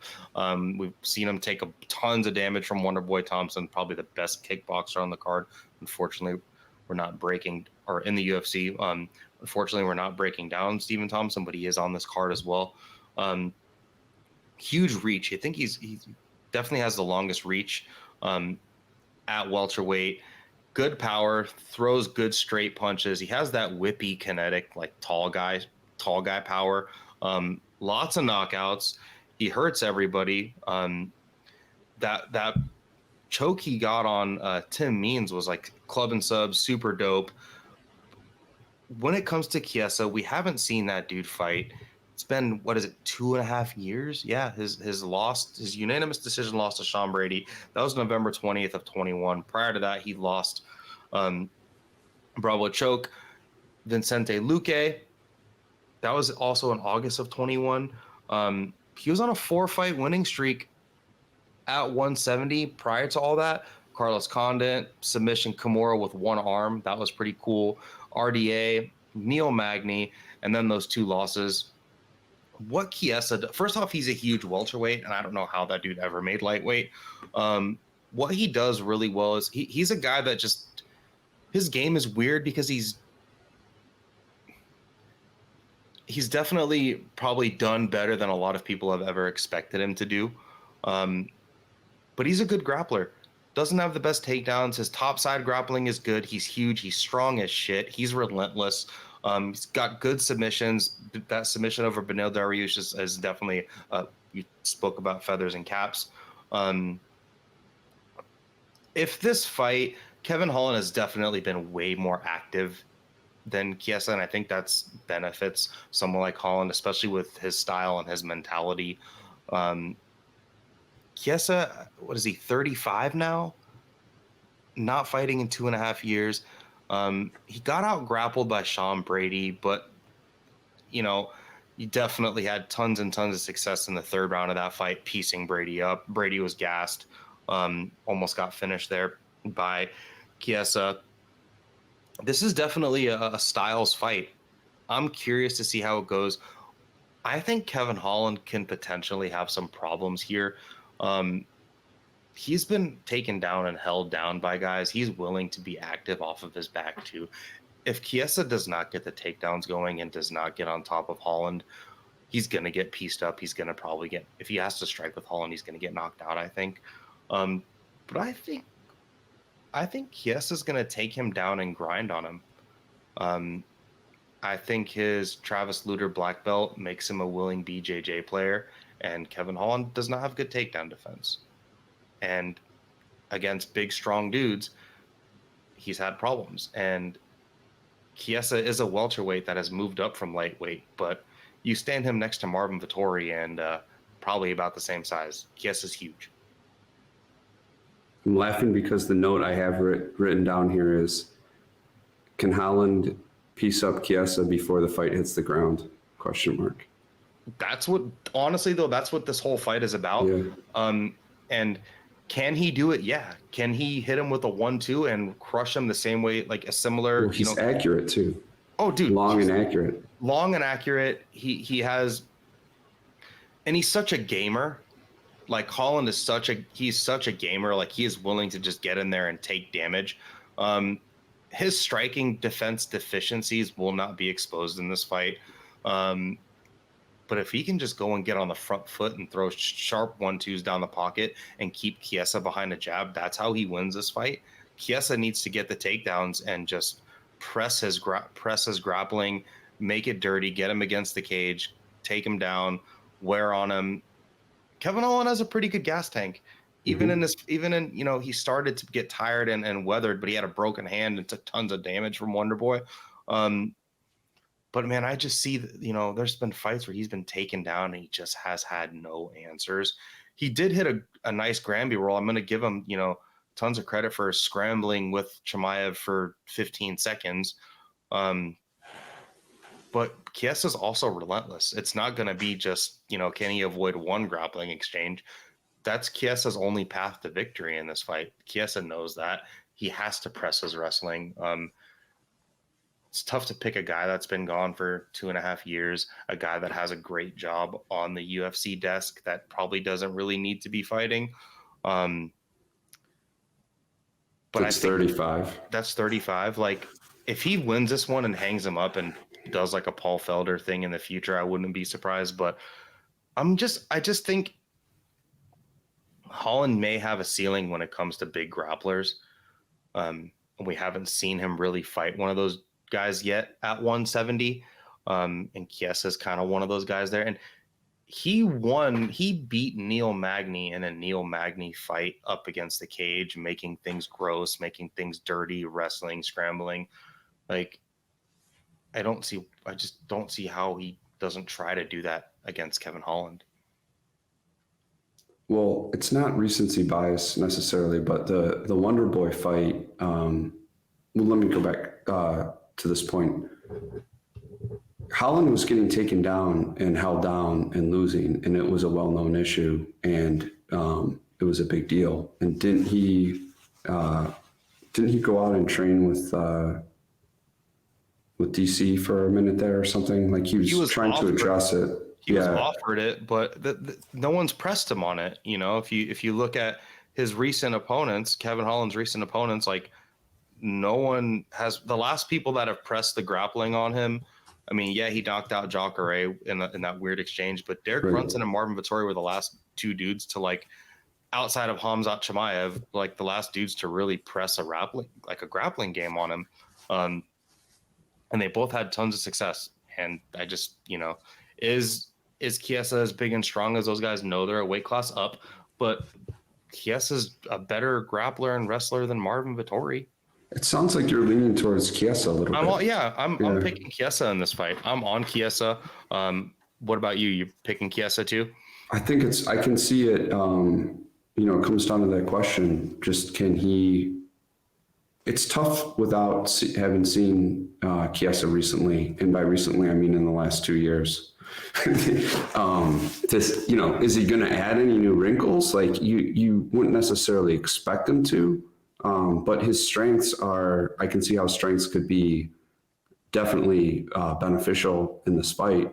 We've seen him take tons of damage from Wonderboy Thompson, probably the best kickboxer on the card. Unfortunately, we're not breaking, or in the UFC. Unfortunately, we're not breaking down Stephen Thompson, but he is on this card as well. Huge reach. I think he definitely has the longest reach at welterweight. Good power, throws good straight punches. He has that whippy kinetic, like tall guy power. Lots of knockouts. He hurts everybody. That choke he got on Tim Means was like club and sub, super dope. When it comes to Chiesa, we haven't seen that dude fight. It's been, 2.5 years? Yeah, his unanimous decision loss to Sean Brady. That was November 20th of 21. Prior to that, he lost Bravo choke. Vicente Luque. That was also in August of 21. He was on a 4-fight winning streak at 170. Prior to all that, Carlos Condit, submission Kimura with one arm. That was pretty cool. RDA, Neil Magny, and then those 2 losses. What Chiesa, first off, he's a huge welterweight, and I don't know how that dude ever made lightweight. What he does really well is he's a guy that just, his game is weird because he's definitely probably done better than a lot of people have ever expected him to do. But he's a good grappler. Doesn't have the best takedowns. His topside grappling is good. He's huge. He's strong as shit. He's relentless. He's got good submissions. That submission over Beneil Dariush is definitely, you spoke about feathers and caps. If this fight, Kevin Holland has definitely been way more active than Chiesa, and I think that's benefits someone like Holland, especially with his style and his mentality. Chiesa, what is he, 35 now? Not fighting in 2.5 years. He got out grappled by Sean Brady, but he definitely had tons and tons of success in the 3rd round of that fight, piecing Brady up. Brady was gassed, almost got finished there by Chiesa. This is definitely a styles fight. I'm curious to see how it goes. I think Kevin Holland can potentially have some problems here. He's been taken down and held down by guys. He's willing to be active off of his back too. If Chiesa does not get the takedowns going and does not get on top of Holland, he's going to get pieced up. He's going to probably get, if he has to strike with Holland, he's going to get knocked out, I think. But I think Chiesa's going to take him down and grind on him. I think his Travis Lutter black belt makes him a willing BJJ player, and Kevin Holland does not have good takedown defense. And against big, strong dudes, he's had problems. And Chiesa is a welterweight that has moved up from lightweight, but you stand him next to Marvin Vettori and probably about the same size. Chiesa's huge. I'm laughing because the note I have written down here is, can Holland piece up Chiesa before the fight hits the ground? ? That's what, honestly, though, that's what this whole fight is about. Yeah. And can he do it? Yeah. Can he hit him with a 1-2 and crush him the same way, like a similar? Well, he's accurate too. Oh, dude, long and accurate. Long and accurate. He has, and he's such a gamer. Like Holland is he's such a gamer. Like he is willing to just get in there and take damage. His striking defense deficiencies will not be exposed in this fight. But if he can just go and get on the front foot and throw sharp 1-2s down the pocket and keep Chiesa behind a jab, that's how he wins this fight. Chiesa needs to get the takedowns and just press his grappling, make it dirty, get him against the cage, take him down, wear on him. Kevin Holland has a pretty good gas tank. Even in he started to get tired and weathered, but he had a broken hand and took tons of damage from Wonderboy. But man, I just see that, there's been fights where he's been taken down and he just has had no answers. He did hit a nice Granby roll. I'm going to give him, tons of credit for scrambling with Chimaev for 15 seconds. But Chiesa's also relentless. It's not going to be just, can he avoid one grappling exchange? That's Chiesa's only path to victory in this fight. Chiesa knows that. He has to press his wrestling. it's tough to pick a guy that's been gone for 2.5 years, a guy that has a great job on the UFC desk that probably doesn't really need to be fighting. But that's 35. That's 35. Like, if he wins this one and hangs him up and does like a Paul Felder thing in the future, I wouldn't be surprised. But I just think Holland may have a ceiling when it comes to big grapplers. We haven't seen him really fight one of those guys yet at 170. And Chiesa is kind of one of those guys there. And he beat Neil Magny in a Neil Magny fight up against the cage, making things gross, making things dirty, wrestling, scrambling. Like, I just don't see how he doesn't try to do that against Kevin Holland. Well, it's not recency bias necessarily, but the Wonder Boy fight. Well, let me go back to this point. Holland was getting taken down and held down and losing, and it was a well-known issue, and it was a big deal. And didn't he go out and train with DC for a minute there or something? Like he was trying to address it. He was offered it, but no one's pressed him on it. You know, if you look at his recent opponents, Kevin Holland's recent opponents, like, no one has. The last people that have pressed the grappling on him, I mean, yeah, he knocked out Jacare in that weird exchange, but Derek Brunson and Marvin Vettori were the last two dudes to, like, outside of Khamzat Chimaev, like the last dudes to really press a grappling game on him. And they both had tons of success. And I just, is Chiesa as big and strong as those guys? No, they're a weight class up, but Chiesa's a better grappler and wrestler than Marvin Vettori. It sounds like you're leaning towards Chiesa a little bit. I'm picking Chiesa in this fight. I'm on Chiesa. What about you? You picking Chiesa too? I think I can see it. It comes down to that question. Just can he? It's tough without having seen Chiesa recently, and by recently I mean in the last 2 years. Is he going to add any new wrinkles? Like you wouldn't necessarily expect him to. But his strengths I can see how strengths could be definitely beneficial in this fight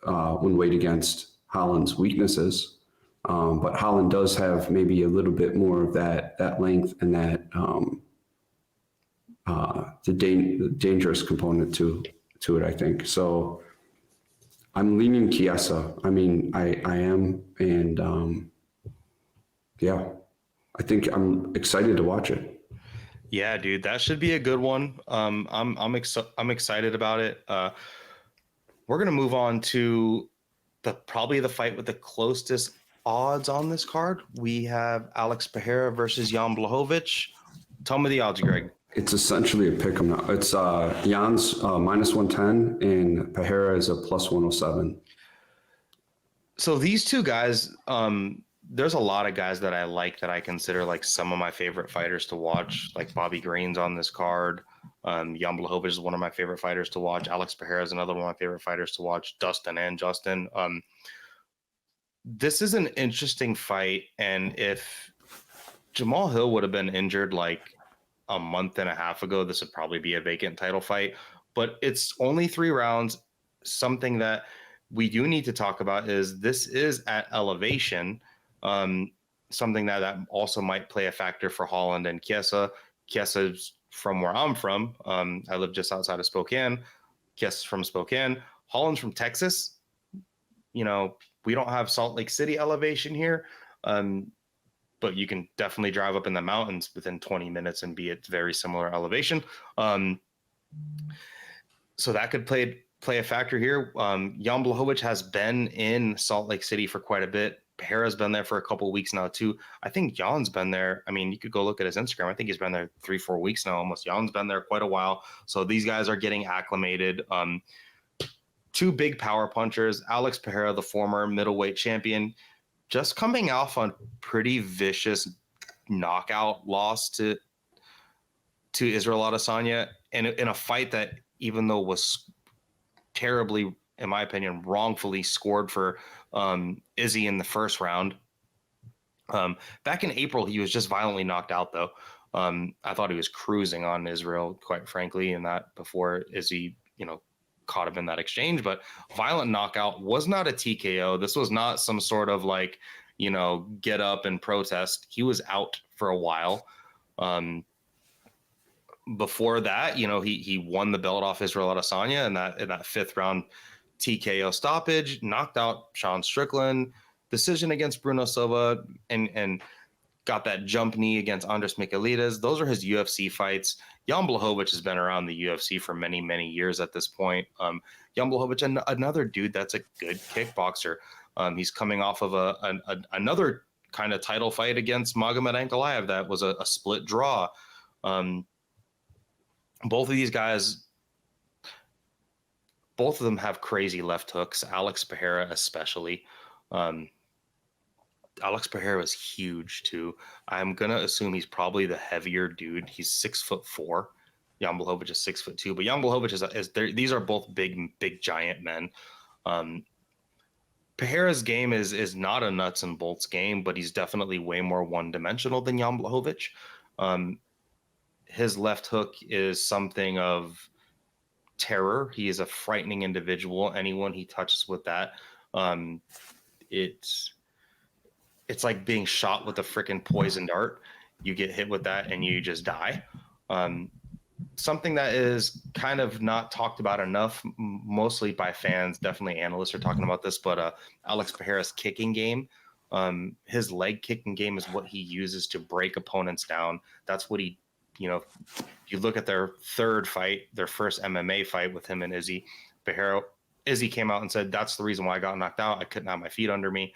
when weighed against Holland's weaknesses. But Holland does have maybe a little bit more of that length and that the dangerous component to it, I think. So I'm leaning Chiesa. I mean, I am. And I think I'm excited to watch it. Yeah, dude, that should be a good one. I'm excited about it. We're gonna move on to probably the fight with the closest odds on this card. We have Alex Pereira versus Jan Blachowicz. Tell me the odds, Greg. It's essentially a pick 'em now. It's Jan's -110 and Pereira is a +107. So these two guys, there's a lot of guys that I like that I consider like some of my favorite fighters to watch. Like Bobby Green's on this card. Jan Blachowicz is one of my favorite fighters to watch. Alex Pereira is another one of my favorite fighters to watch. Dustin and Justin. This is an interesting fight, and if Jamal Hill would have been injured like a month and a half ago, this would probably be a vacant title fight. But it's only 3 rounds. Something that we do need to talk about is this is at elevation. Something that also might play a factor for Holland and Chiesa. Chiesa's from where I'm from. I live just outside of Spokane. Chiesa's from Spokane. Holland's from Texas. We don't have Salt Lake City elevation here. But you can definitely drive up in the mountains within 20 minutes and be at very similar elevation. So that could play a factor here. Jan Blachowicz has been in Salt Lake City for quite a bit. Pereira's been there for a couple of weeks now too. I think Jan's been there. I mean, you could go look at his Instagram. I think he's been there 3-4 weeks now almost. Jan's been there quite a while. So these guys are getting acclimated. 2 big power punchers. Alex Pereira, the former middleweight champion, just coming off a pretty vicious knockout loss to Israel Adesanya in a fight that, even though was terribly, in my opinion, wrongfully scored for Izzy in the first round. Back in April, he was just violently knocked out, though. I thought he was cruising on Israel, quite frankly, in that before Izzy, caught him in that exchange. But violent knockout was not a TKO. This was not some sort of like, get up and protest. He was out for a while. Before that, he won the belt off Israel Adesanya in that fifth round TKO stoppage, knocked out Sean Strickland, decision against Bruno Silva, and got that jump knee against Andres Michailidis. Those are his UFC fights. Jan Blachowicz has been around the UFC for many, many years at this point. Jan Blachowicz, another dude that's a good kickboxer. He's coming off of another kind of title fight against Magomed Ankalaev that was a split draw. Both of these guys, both of them have crazy left hooks. Alex Pereira especially. Alex Pereira is huge too. I'm gonna assume he's probably the heavier dude. He's 6'4". Jan Blachowicz is 6'2", but Jan Blachowicz these are both big giant men. Pereira's game is not a nuts and bolts game, but he's definitely way more one-dimensional than Jan Blachowicz. His left hook is something of terror. He is a frightening individual. Anyone he touches with that, it's like being shot with a freaking poison dart. You get hit with that and you just die. Something that is kind of not talked about enough, mostly by fans, definitely analysts are talking about this, but Alex Pereira's kicking game, his leg kicking game is what he uses to break opponents down. That's what he, you look at their third fight, their first MMA fight with him and Izzy came out and said, that's the reason why I got knocked out. I couldn't have my feet under me.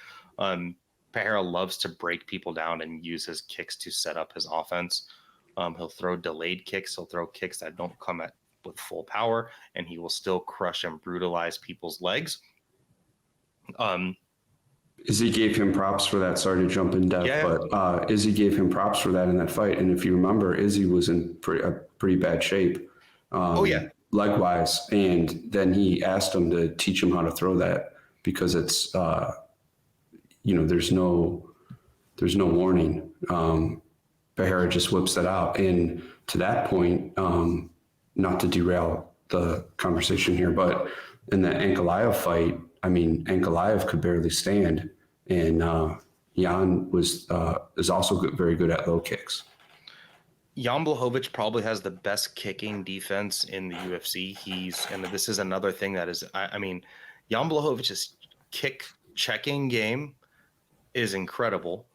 Pereira loves to break people down and use his kicks to set up his offense. He'll throw delayed kicks. He'll throw kicks that don't come with full power, and he will still crush and brutalize people's legs. Izzy gave him props for that. Sorry to jump in depth, Yeah. But Izzy gave him props for that in that fight. And if you remember, Izzy was in pretty bad shape. Likewise. And then he asked him to teach him how to throw that because it's, there's no warning. Pereira just whips that out. And to that point, not to derail the conversation here, but in the Ankalaev fight, Ankalaev could barely stand, and Jan is also very good at low kicks. Jan Blachowicz probably has the best kicking defense in the UFC. And this is another thing that is, Jan Blachowicz's kick checking game is incredible.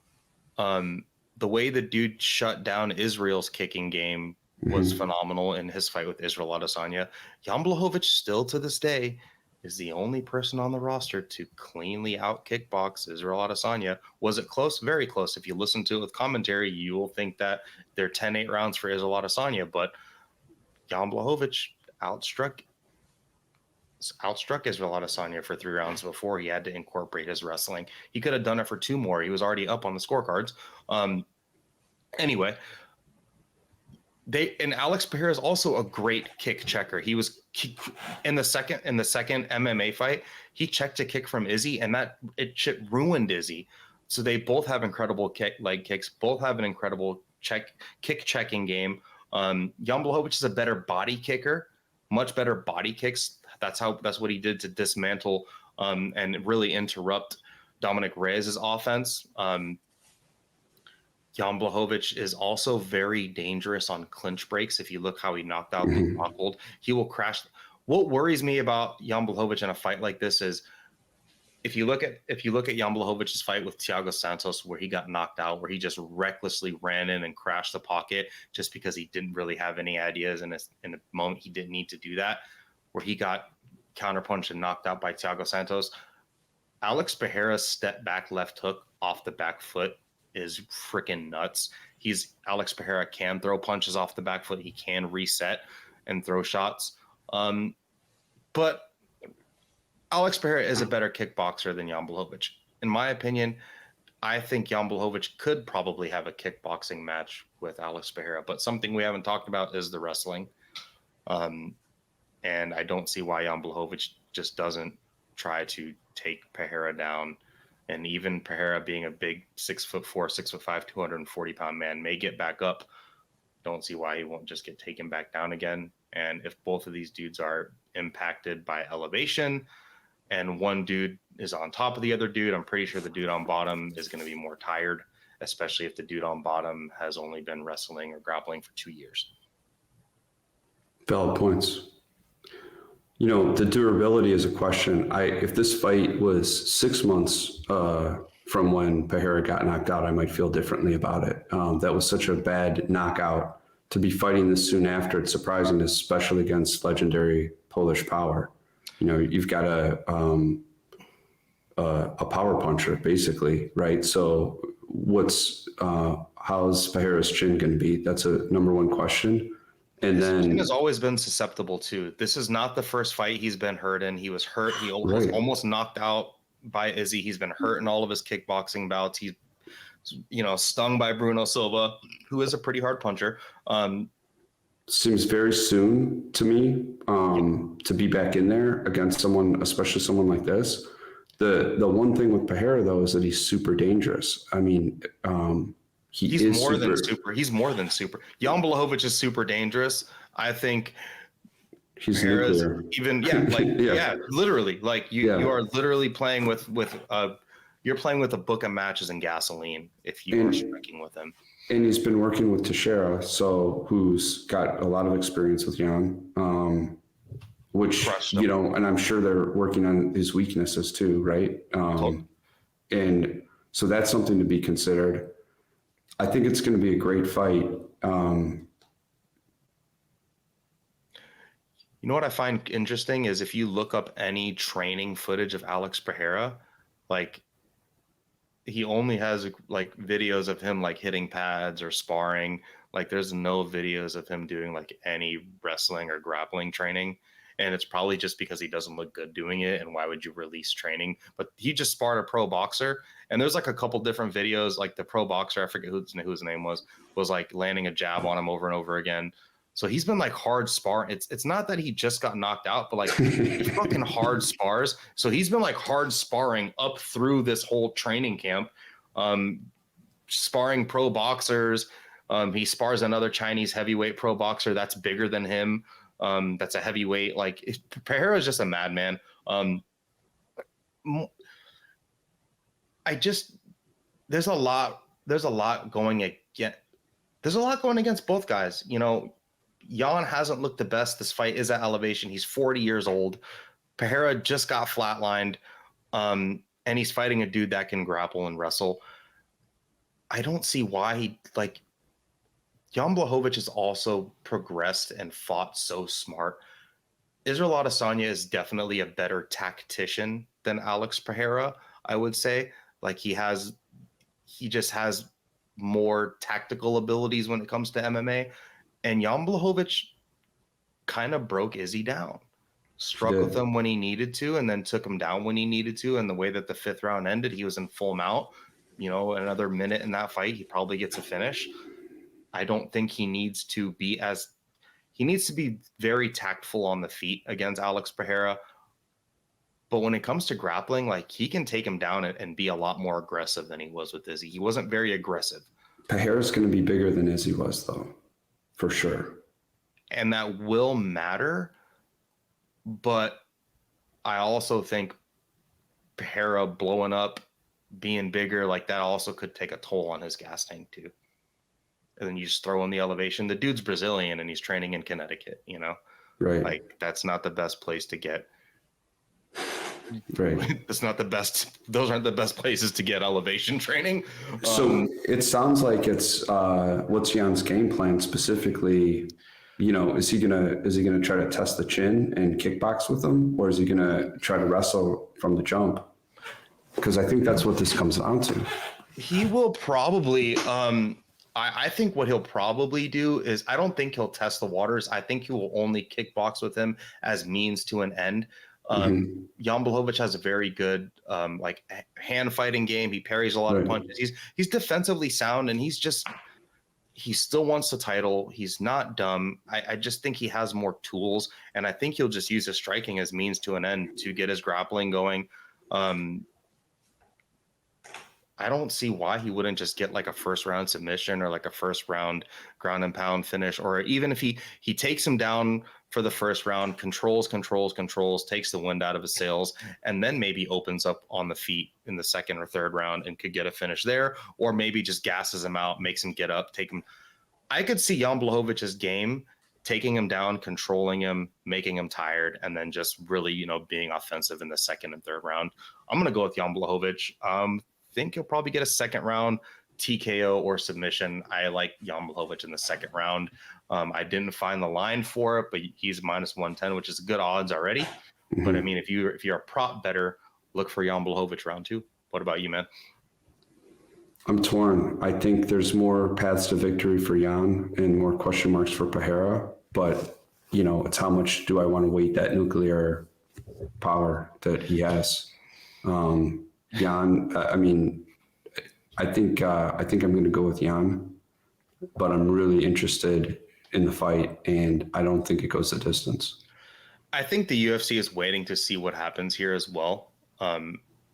The way the dude shut down Israel's kicking game was phenomenal in his fight with Israel Adesanya. Jan Blachowicz still to this day is the only person on the roster to cleanly out kickbox Israel Adesanya. Was it close? Very close. If you listen to it with commentary, you will think that they're 10-8 rounds for Israel Adesanya, but Jan Blachowicz outstruck Israel Adesanya for 3 rounds before he had to incorporate his wrestling. He could have done it for 2 more. He was already up on the scorecards. Anyway, Alex Pereira is also a great kick checker. He was in the second MMA fight, he checked a kick from Izzy, and it ruined Izzy. So they both have incredible leg kicks, both have an incredible kick checking game. Jan Blachowicz is a better body kicker, much better body kicks. That's what he did to dismantle and really interrupt Dominic Reyes' offense. Jan Blachowicz is also very dangerous on clinch breaks. If you look how he knocked out Luke Rockhold, he will crash. What worries me about Jan Blachowicz in a fight like this is if you look at Jan Blachowicz's fight with Thiago Santos, where he got knocked out, where he just recklessly ran in and crashed the pocket just because he didn't really have any ideas in a moment he didn't need to do that, where he got counterpunched and knocked out by Thiago Santos. Alex Pereira's step back left hook off the back foot is freaking nuts. Alex Pereira can throw punches off the back foot. He can reset and throw shots. But Alex Pereira is a better kickboxer than Jan Blachowicz. In my opinion, I think Jan Blachowicz could probably have a kickboxing match with Alex Pereira, but something we haven't talked about is the wrestling. And I don't see why Jan Blachowicz just doesn't try to take Pereira down. And even Pereira being a big 6'4", 6'5", 240-pound man may get back up don't see why he won't just get taken back down again. And if both of these dudes are impacted by elevation and one dude is on top of the other dude, I'm pretty sure the dude on bottom is going to be more tired, especially if the dude on bottom has only been wrestling or grappling for 2 years. Valid points. You know, the durability is a question. If this fight was 6 months from when Pereira got knocked out, I might feel differently about it. That was such a bad knockout. To be fighting this soon after, it's surprising, especially against legendary Polish power. You know, you've got a power puncher, basically, right? So how's Pereira's chin going to be? That's a number one question. And his then chin has always been susceptible too. This is not the first fight he's been hurt in. He was hurt. He was almost knocked out by Izzy. He's been hurt in all of his kickboxing bouts. He's, stung by Bruno Silva, who is a pretty hard puncher. Seems very soon to me to be back in there against someone, especially someone like this. The one thing with Pereira, though, is that he's super dangerous. I mean, he's more than super. He's more than super. Jan Blachowicz is super dangerous. I think he's nuclear. Literally. Like you are literally playing with you're playing with a book of matches and gasoline if you are striking with him. And he's been working with Teixeira, who's got a lot of experience with Jan, which, and I'm sure they're working on his weaknesses too, right? And so that's something to be considered. I think it's going to be a great fight. You know what I find interesting is if you look up any training footage of Alex Pereira, like he only has like videos of him like hitting pads or sparring. Like there's no videos of him doing like any wrestling or grappling training. And it's probably just because he doesn't look good doing it. And why would you release training? But he just sparred a pro boxer. And there's like a couple different videos, like the pro boxer, I forget whose name was like landing a jab on him over and over again. So he's been like hard sparring. It's not that he just got knocked out, but like he fucking hard spars. So he's been like hard sparring up through this whole training camp, sparring pro boxers. He spars another Chinese heavyweight pro boxer that's bigger than him. That's a heavyweight. Like Pereira is just a madman. There's a lot going against both guys. You know, Jan hasn't looked the best. This fight is at elevation. He's 40 years old. Pereira just got flatlined. And he's fighting a dude that can grapple and wrestle. I don't see why Jan Blachowicz has also progressed and fought so smart. Israel Adesanya is definitely a better tactician than Alex Pereira, I would say. Like he just has more tactical abilities when it comes to MMA. And Jan Blachowicz kind of broke Izzy down, struck with him when he needed to, and then took him down when he needed to. And the way that the 5th round ended, he was in full mount. You know, another minute in that fight, he probably gets a finish. I don't think he needs to be very tactful on the feet against Alex Pereira. But when it comes to grappling, like he can take him down and be a lot more aggressive than he was with Izzy. He wasn't very aggressive. Pereira's going to be bigger than Izzy was, though, for sure. And that will matter. But I also think Pereira blowing up, being bigger, like that also could take a toll on his gas tank too. And then you just throw in the elevation. The dude's Brazilian and he's training in Connecticut, you know? Right. Like that's not the best place to get. Right. That's not the best. Those aren't the best places to get elevation training. So it sounds like it's what's Jan's game plan specifically? You know, is he gonna try to test the chin and kickbox with him, or is he gonna try to wrestle from the jump? Because I think that's what this comes down to. He will probably. I think what he'll probably do is I don't think he'll test the waters. I think he will only kickbox with him as means to an end. Jan Blachowicz has a very good hand fighting game. He parries a lot of punches. He's defensively sound, and he still wants the title. He's not dumb. I just think he has more tools, and I think he'll just use his striking as means to an end to get his grappling going. I don't see why he wouldn't just get like a first round submission or like a first round ground and pound finish, or even if he takes him down for the first round, controls, takes the wind out of his sails, and then maybe opens up on the feet in the second or third round and could get a finish there, or maybe just gasses him out, makes him get up, take him. I could see Jan Blachowicz' game taking him down, controlling him, making him tired, and then just really, being offensive in the second and third round. I'm going to go with Jan Blachowicz. Think he'll probably get a second round TKO or submission. I like Jan Blachowicz in the second round. I didn't find the line for it, but he's minus 110, which is good odds already. Mm-hmm. But I mean, if you're a prop better, look for Jan Blachowicz round 2. What about you, man? I'm torn. I think there's more paths to victory for Jan and more question marks for Pereira. But, it's how much do I want to weight that nuclear power that he has. Jan, I think I'm going to go with Jan, but I'm really interested in the fight, and I don't think it goes the distance. I think the UFC is waiting to see what happens here as well.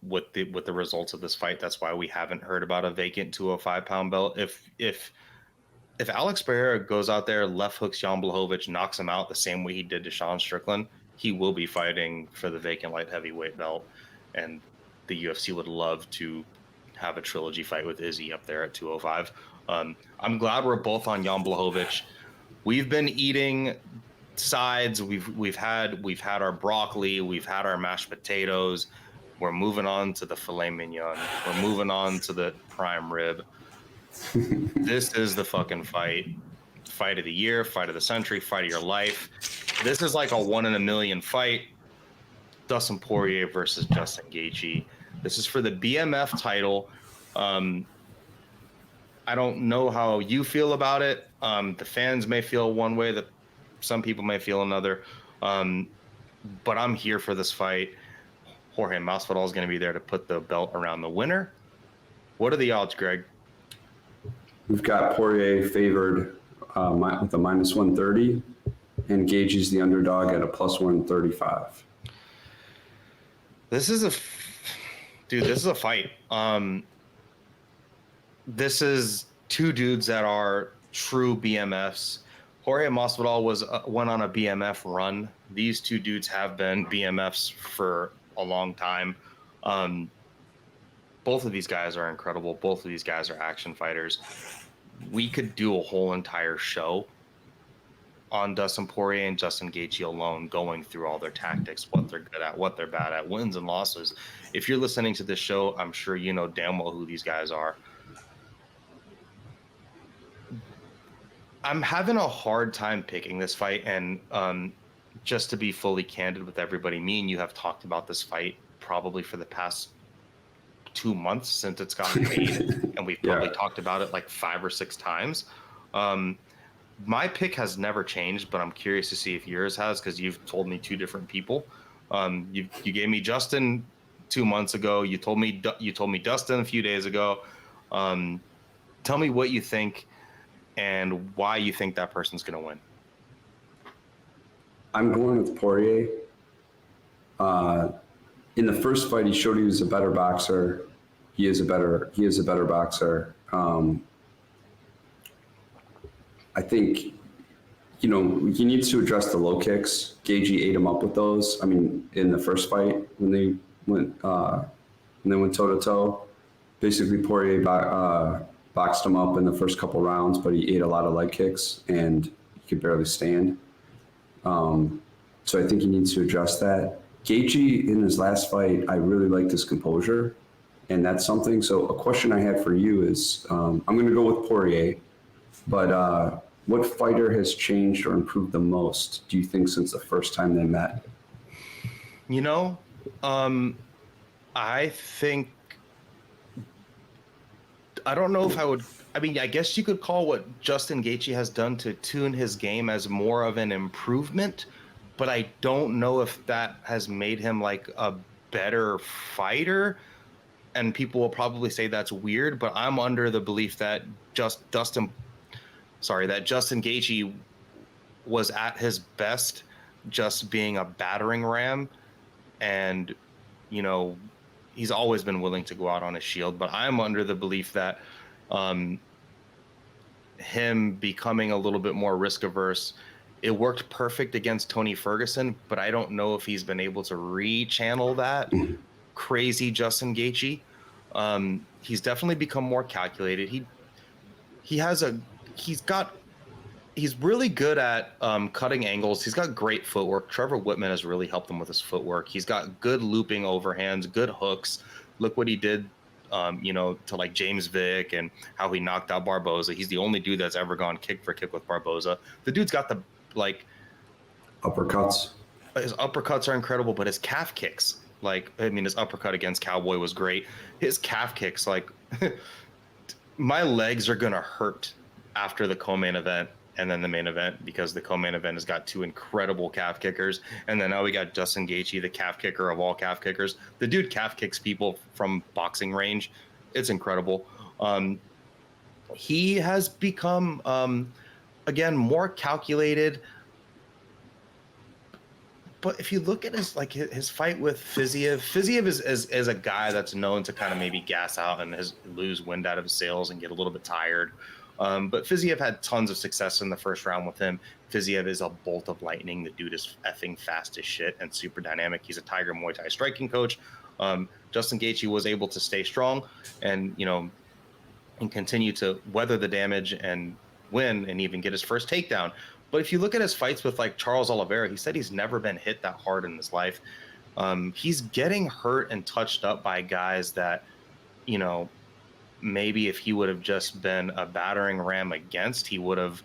With the results of this fight, that's why we haven't heard about a vacant 205-pound belt. If Alex Pereira goes out there, left hooks Jan Blachowicz, knocks him out the same way he did to Sean Strickland, he will be fighting for the vacant light heavyweight belt, and the UFC would love to have a trilogy fight with Izzy up there at 205. I'm glad we're both on Jan Blachowicz. We've been eating sides. We've had our broccoli. We've had our mashed potatoes. We're moving on to the filet mignon. We're moving on to the prime rib. This is the fucking fight. Fight of the year, fight of the century, fight of your life. This is like a 1 in a million fight. Dustin Poirier versus Justin Gaethje. This is for the BMF title. I don't know how you feel about it. The fans may feel one way, that some people may feel another. But I'm here for this fight. Jorge Masvidal is going to be there to put the belt around the winner. What are the odds, Greg? We've got Poirier favored with a minus 130, and Gaethje's the underdog at a plus 135. This is a fight. This is two dudes that are true BMFs. Jorge Masvidal went on a BMF run. These two dudes have been BMFs for a long time. Both of these guys are incredible. Both of these guys are action fighters. We could do a whole entire show on Dustin Poirier and Justin Gaethje alone, going through all their tactics, what they're good at, what they're bad at, wins and losses. If you're listening to this show, I'm sure you know damn well who these guys are. I'm having a hard time picking this fight, and just to be fully candid with everybody, me and you have talked about this fight probably for the past 2 months since it's gotten made, and we've probably talked about it like 5 or 6 times. My pick has never changed, but I'm curious to see if yours has, because you've told me 2 different people. You gave me Justin 2 months ago. You told me Dustin a few days ago. Tell me what you think and why you think that person's going to win. I'm going with Poirier. In the first fight, he showed he was a better boxer. He is a better boxer. I think, he needs to address the low kicks. Gaethje ate him up with those. I mean, in the first fight when they went toe to toe, basically Poirier boxed him up in the first couple rounds, but he ate a lot of leg kicks and he could barely stand. So I think he needs to address that. Gaethje, in his last fight, I really liked his composure, and that's something. So a question I had for you is, I'm going to go with Poirier, but what fighter has changed or improved the most, do you think, since the first time they met? I think, I don't know if I would, I guess you could call what Justin Gaethje has done to tune his game as more of an improvement, but I don't know if that has made him like a better fighter. And people will probably say that's weird, but I'm under the belief that Justin Gaethje was at his best just being a battering ram, and he's always been willing to go out on his shield, but I'm under the belief that him becoming a little bit more risk averse, it worked perfect against Tony Ferguson, but I don't know if he's been able to rechannel that crazy Justin Gaethje. He's definitely become more calculated. He's really good at cutting angles. He's got great footwork. Trevor Whitman has really helped him with his footwork. He's got good looping overhands, good hooks. Look what he did, to like James Vick and how he knocked out Barboza. He's the only dude that's ever gone kick for kick with Barboza. The dude's got the uppercuts. His uppercuts are incredible, but his calf kicks, his uppercut against Cowboy was great. His calf kicks, my legs are gonna hurt after the co-main event and then the main event, because the co-main event has got two incredible calf kickers, and then now we got Justin Gaethje, the calf kicker of all calf kickers. The dude calf kicks people from boxing range. It's incredible. He has become again more calculated. But if you look at his fight with Fiziev is a guy that's known to kind of maybe gas out and lose wind out of his sails and get a little bit tired. But Fiziev had tons of success in the first round with him. Fiziev is a bolt of lightning. The dude is effing fast as shit and super dynamic. He's a Tiger Muay Thai striking coach. Justin Gaethje was able to stay strong and continue to weather the damage and win and even get his first takedown. But if you look at his fights with Charles Oliveira, he said he's never been hit that hard in his life. He's getting hurt and touched up by guys that, maybe if he would have just been a battering ram against, he would have.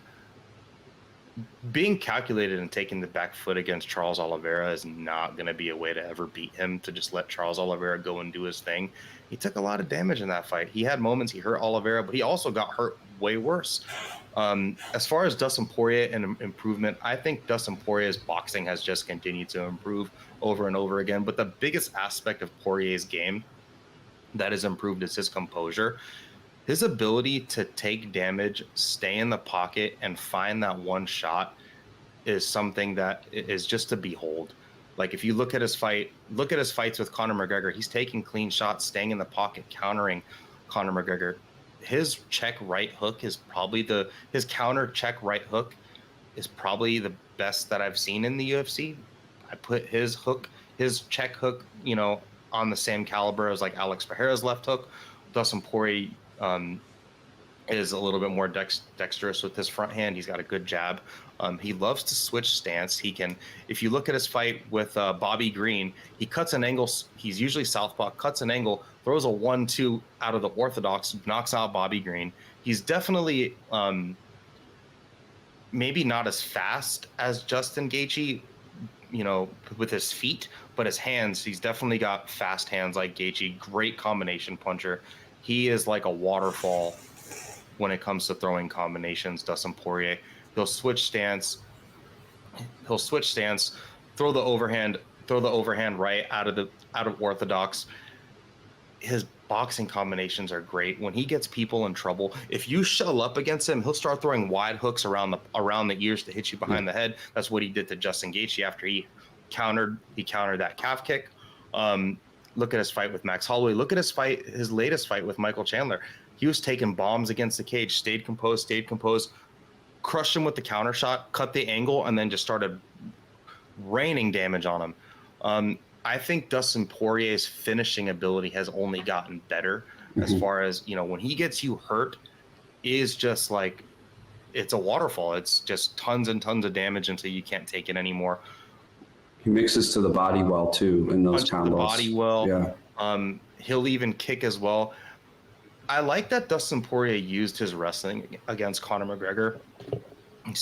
Being calculated and taking the back foot against Charles Oliveira is not going to be a way to ever beat him, to just let Charles Oliveira go and do his thing. He took a lot of damage in that fight. He had moments he hurt Oliveira, but he also got hurt way worse. As far as Dustin Poirier and improvement, I think Dustin Poirier's boxing has just continued to improve over and over again. But the biggest aspect of Poirier's game that has improved is his composure. His ability to take damage, stay in the pocket, and find that one shot is something that is just to behold. If you look at his fights with Conor McGregor, he's taking clean shots, staying in the pocket, countering Conor McGregor. His check right hook is probably his counter check right hook is probably the best that I've seen in the UFC. I put his check hook, on the same caliber as Alex Pereira's left hook. Dustin Poirier is a little bit more dexterous with his front hand. He's got a good jab. He loves to switch stance. He can, if you look at his fight with Bobby Green, he cuts an angle. He's usually southpaw, cuts an angle, throws a 1-2 out of the orthodox, knocks out Bobby Green. He's definitely maybe not as fast as Justin Gaethje, with his feet, but his hands, he's definitely got fast hands like Gaethje. Great combination puncher. He is like a waterfall when it comes to throwing combinations, Dustin Poirier. He'll switch stance, throw the overhand right out of orthodox. His boxing combinations are great. When he gets people in trouble, if you shell up against him, he'll start throwing wide hooks around the ears to hit you behind the head. That's what he did to Justin Gaethje after he countered that calf kick. Look at his fight with Max Holloway. Look at his latest fight with Michael Chandler. He was taking bombs against the cage, stayed composed, crushed him with the counter shot, cut the angle, and then just started raining damage on him. I think Dustin Poirier's finishing ability has only gotten better as far as, when he gets you hurt, is just it's a waterfall. It's just tons and tons of damage until you can't take it anymore. He mixes to the body well too in those combos. The body well. Yeah. He'll even kick as well. I like that Dustin Poirier used his wrestling against Conor McGregor,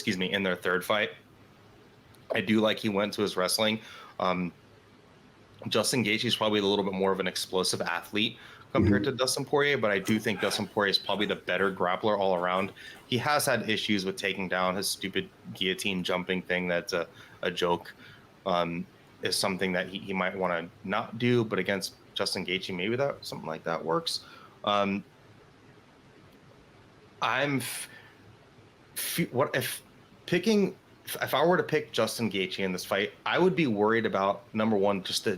in their third fight. I do like he went to his wrestling. Justin Gaethje is probably a little bit more of an explosive athlete compared to Dustin Poirier, but I do think Dustin Poirier is probably the better grappler all around. He has had issues with taking down his stupid guillotine jumping thing. That's a joke. Is something that he might want to not do, but against Justin Gaethje, maybe something like that works. What if picking if I were to pick Justin Gaethje in this fight, I would be worried about, number one, just the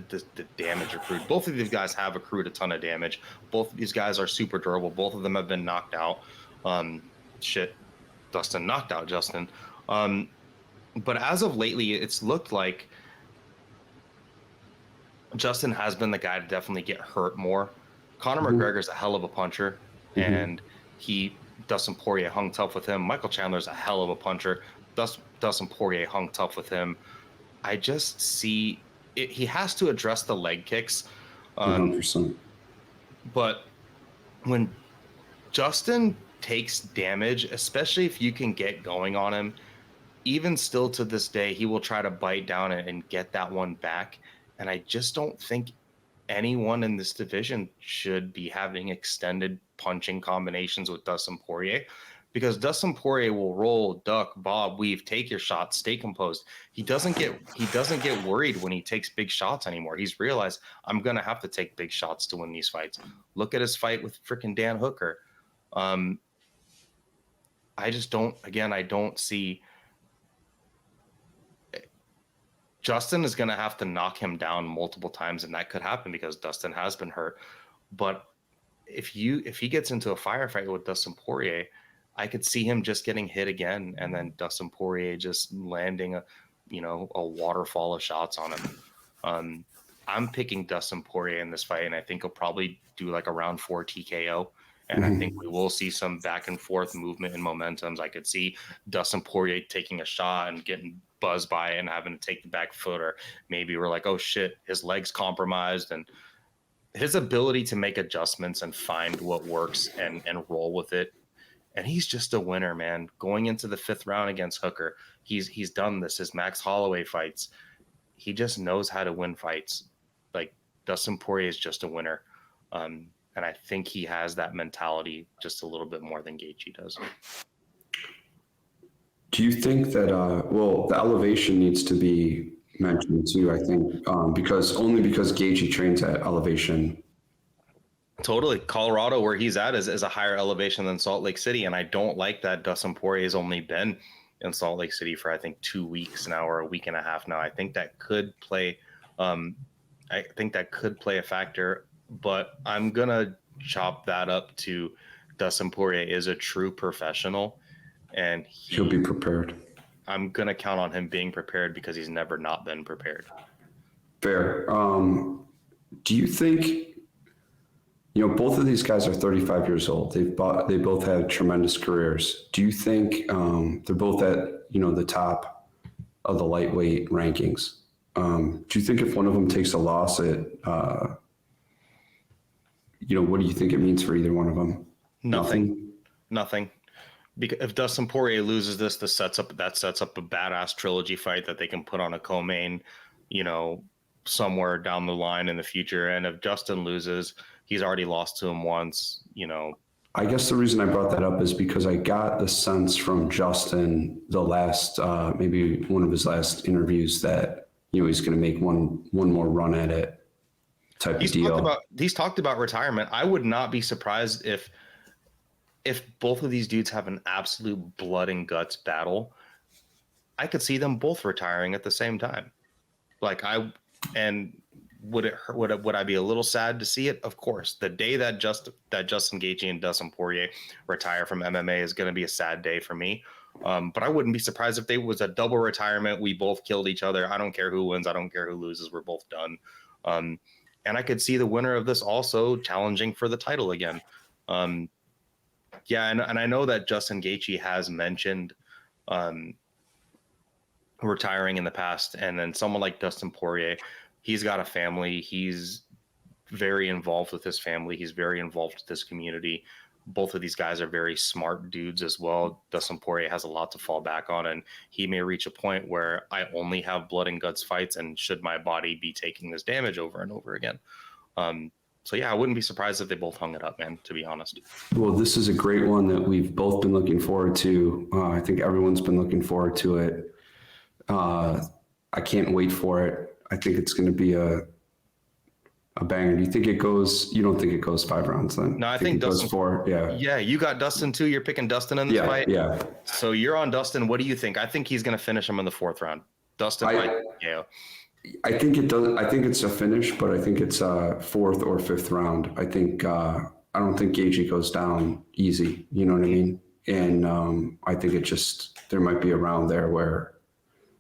damage accrued. Both of these guys have accrued a ton of damage. Both of these guys are super durable. Both of them have been knocked out. Dustin knocked out Justin. But as of lately, it's looked like Justin has been the guy to definitely get hurt more. Conor McGregor's a hell of a puncher, and Dustin Poirier hung tough with him. Michael Chandler's a hell of a puncher. Dustin Poirier hung tough with him. I just see it, he has to address the leg kicks. 100%. But when Justin takes damage, especially if you can get going on him, even still to this day, he will try to bite down and get that one back. And I just don't think anyone in this division should be having extended punching combinations with Dustin Poirier, because Dustin Poirier will roll, duck, bob, weave, take your shots, stay composed. He doesn't get worried when he takes big shots anymore. He's realized, I'm gonna have to take big shots to win these fights. Look at his fight with freaking Dan Hooker. I don't see. Justin is going to have to knock him down multiple times, and that could happen because Dustin has been hurt. But if he gets into a firefight with Dustin Poirier, I could see him just getting hit again, and then Dustin Poirier just landing a waterfall of shots on him. I'm picking Dustin Poirier in this fight, and I think he'll probably do like a round 4 TKO. And I think we will see some back and forth movement and momentums. I could see Dustin Poirier taking a shot and getting buzzed by it and having to take the back foot, or maybe we're like, oh shit, his leg's compromised. And his ability to make adjustments and find what works and roll with it. And he's just a winner, man. Going into the 5th round against Hooker, he's done this. His Max Holloway fights, he just knows how to win fights. Like, Dustin Poirier is just a winner. And I think he has that mentality just a little bit more than Gaethje does. Do you think that, the elevation needs to be mentioned too, I think, because Gaethje trains at elevation. Totally. Colorado, where he's at, is a higher elevation than Salt Lake City. And I don't like that Dustin Poirier has only been in Salt Lake City for, I think, 2 weeks now, or a week and a half now. I think that could play a factor. But I'm going to chop that up to Dustin Poirier is a true professional, and he'll be prepared. I'm going to count on him being prepared because he's never not been prepared. Fair. Do you think, both of these guys are 35 years old. They both had tremendous careers. Do you think they're both at, the top of the lightweight rankings? Do you think if one of them takes a loss at what do you think it means for either one of them? Nothing. Because if Dustin Poirier loses this, that sets up a badass trilogy fight that they can put on a co-main, somewhere down the line in the future. And if Justin loses, he's already lost to him once, I guess the reason I brought that up is because I got the sense from Justin, the last, maybe one of his last interviews, that, he's going to make one more run at it. He's talked about retirement. I would not be surprised if both of these dudes have an absolute blood and guts battle. I could see them both retiring at the same time. Would I be a little sad to see it? Of course. The day that Justin Gaethje and Dustin Poirier retire from MMA is going to be a sad day for me. But I wouldn't be surprised if there was a double retirement. We both killed each other. I don't care who wins. I don't care who loses. We're both done. And I could see the winner of this also challenging for the title again. And I know that Justin Gaethje has mentioned retiring in the past. And then someone like Dustin Poirier, he's got a family. He's very involved with his family. He's very involved with this community. Both of these guys are very smart dudes as well. Dustin Poirier has a lot to fall back on, and he may reach a point where I only have blood and guts fights, and should my body be taking this damage over and over again? I wouldn't be surprised if they both hung it up, man, to be honest. Well, this is a great one that we've both been looking forward to. I think everyone's been looking forward to it. I can't wait for it. I think it's going to be a banger. Do you think it goes? You don't think it goes 5 rounds then? No, I think it goes Dustin 4. Yeah. Yeah, you got Dustin too. You're picking Dustin in this fight. Yeah. So you're on Dustin. What do you think? I think he's going to finish him in the 4th round. Dustin fight. Yeah. I think it does. I think it's a finish, but I think it's a 4th or 5th round. I think I don't think Gaethje goes down easy. You know what I mean? And I think it just there might be a round there where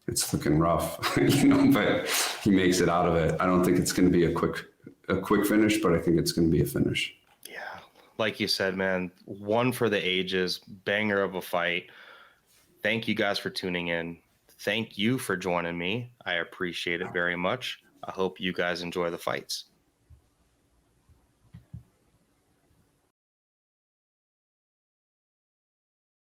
it's looking rough, but he makes it out of it. I don't think it's going to be a quick finish, but I think it's going to be a finish. Yeah, like you said, man, one for the ages, banger of a fight. Thank you guys for tuning in. Thank you for joining me. I appreciate it very much. I hope you guys enjoy the fights.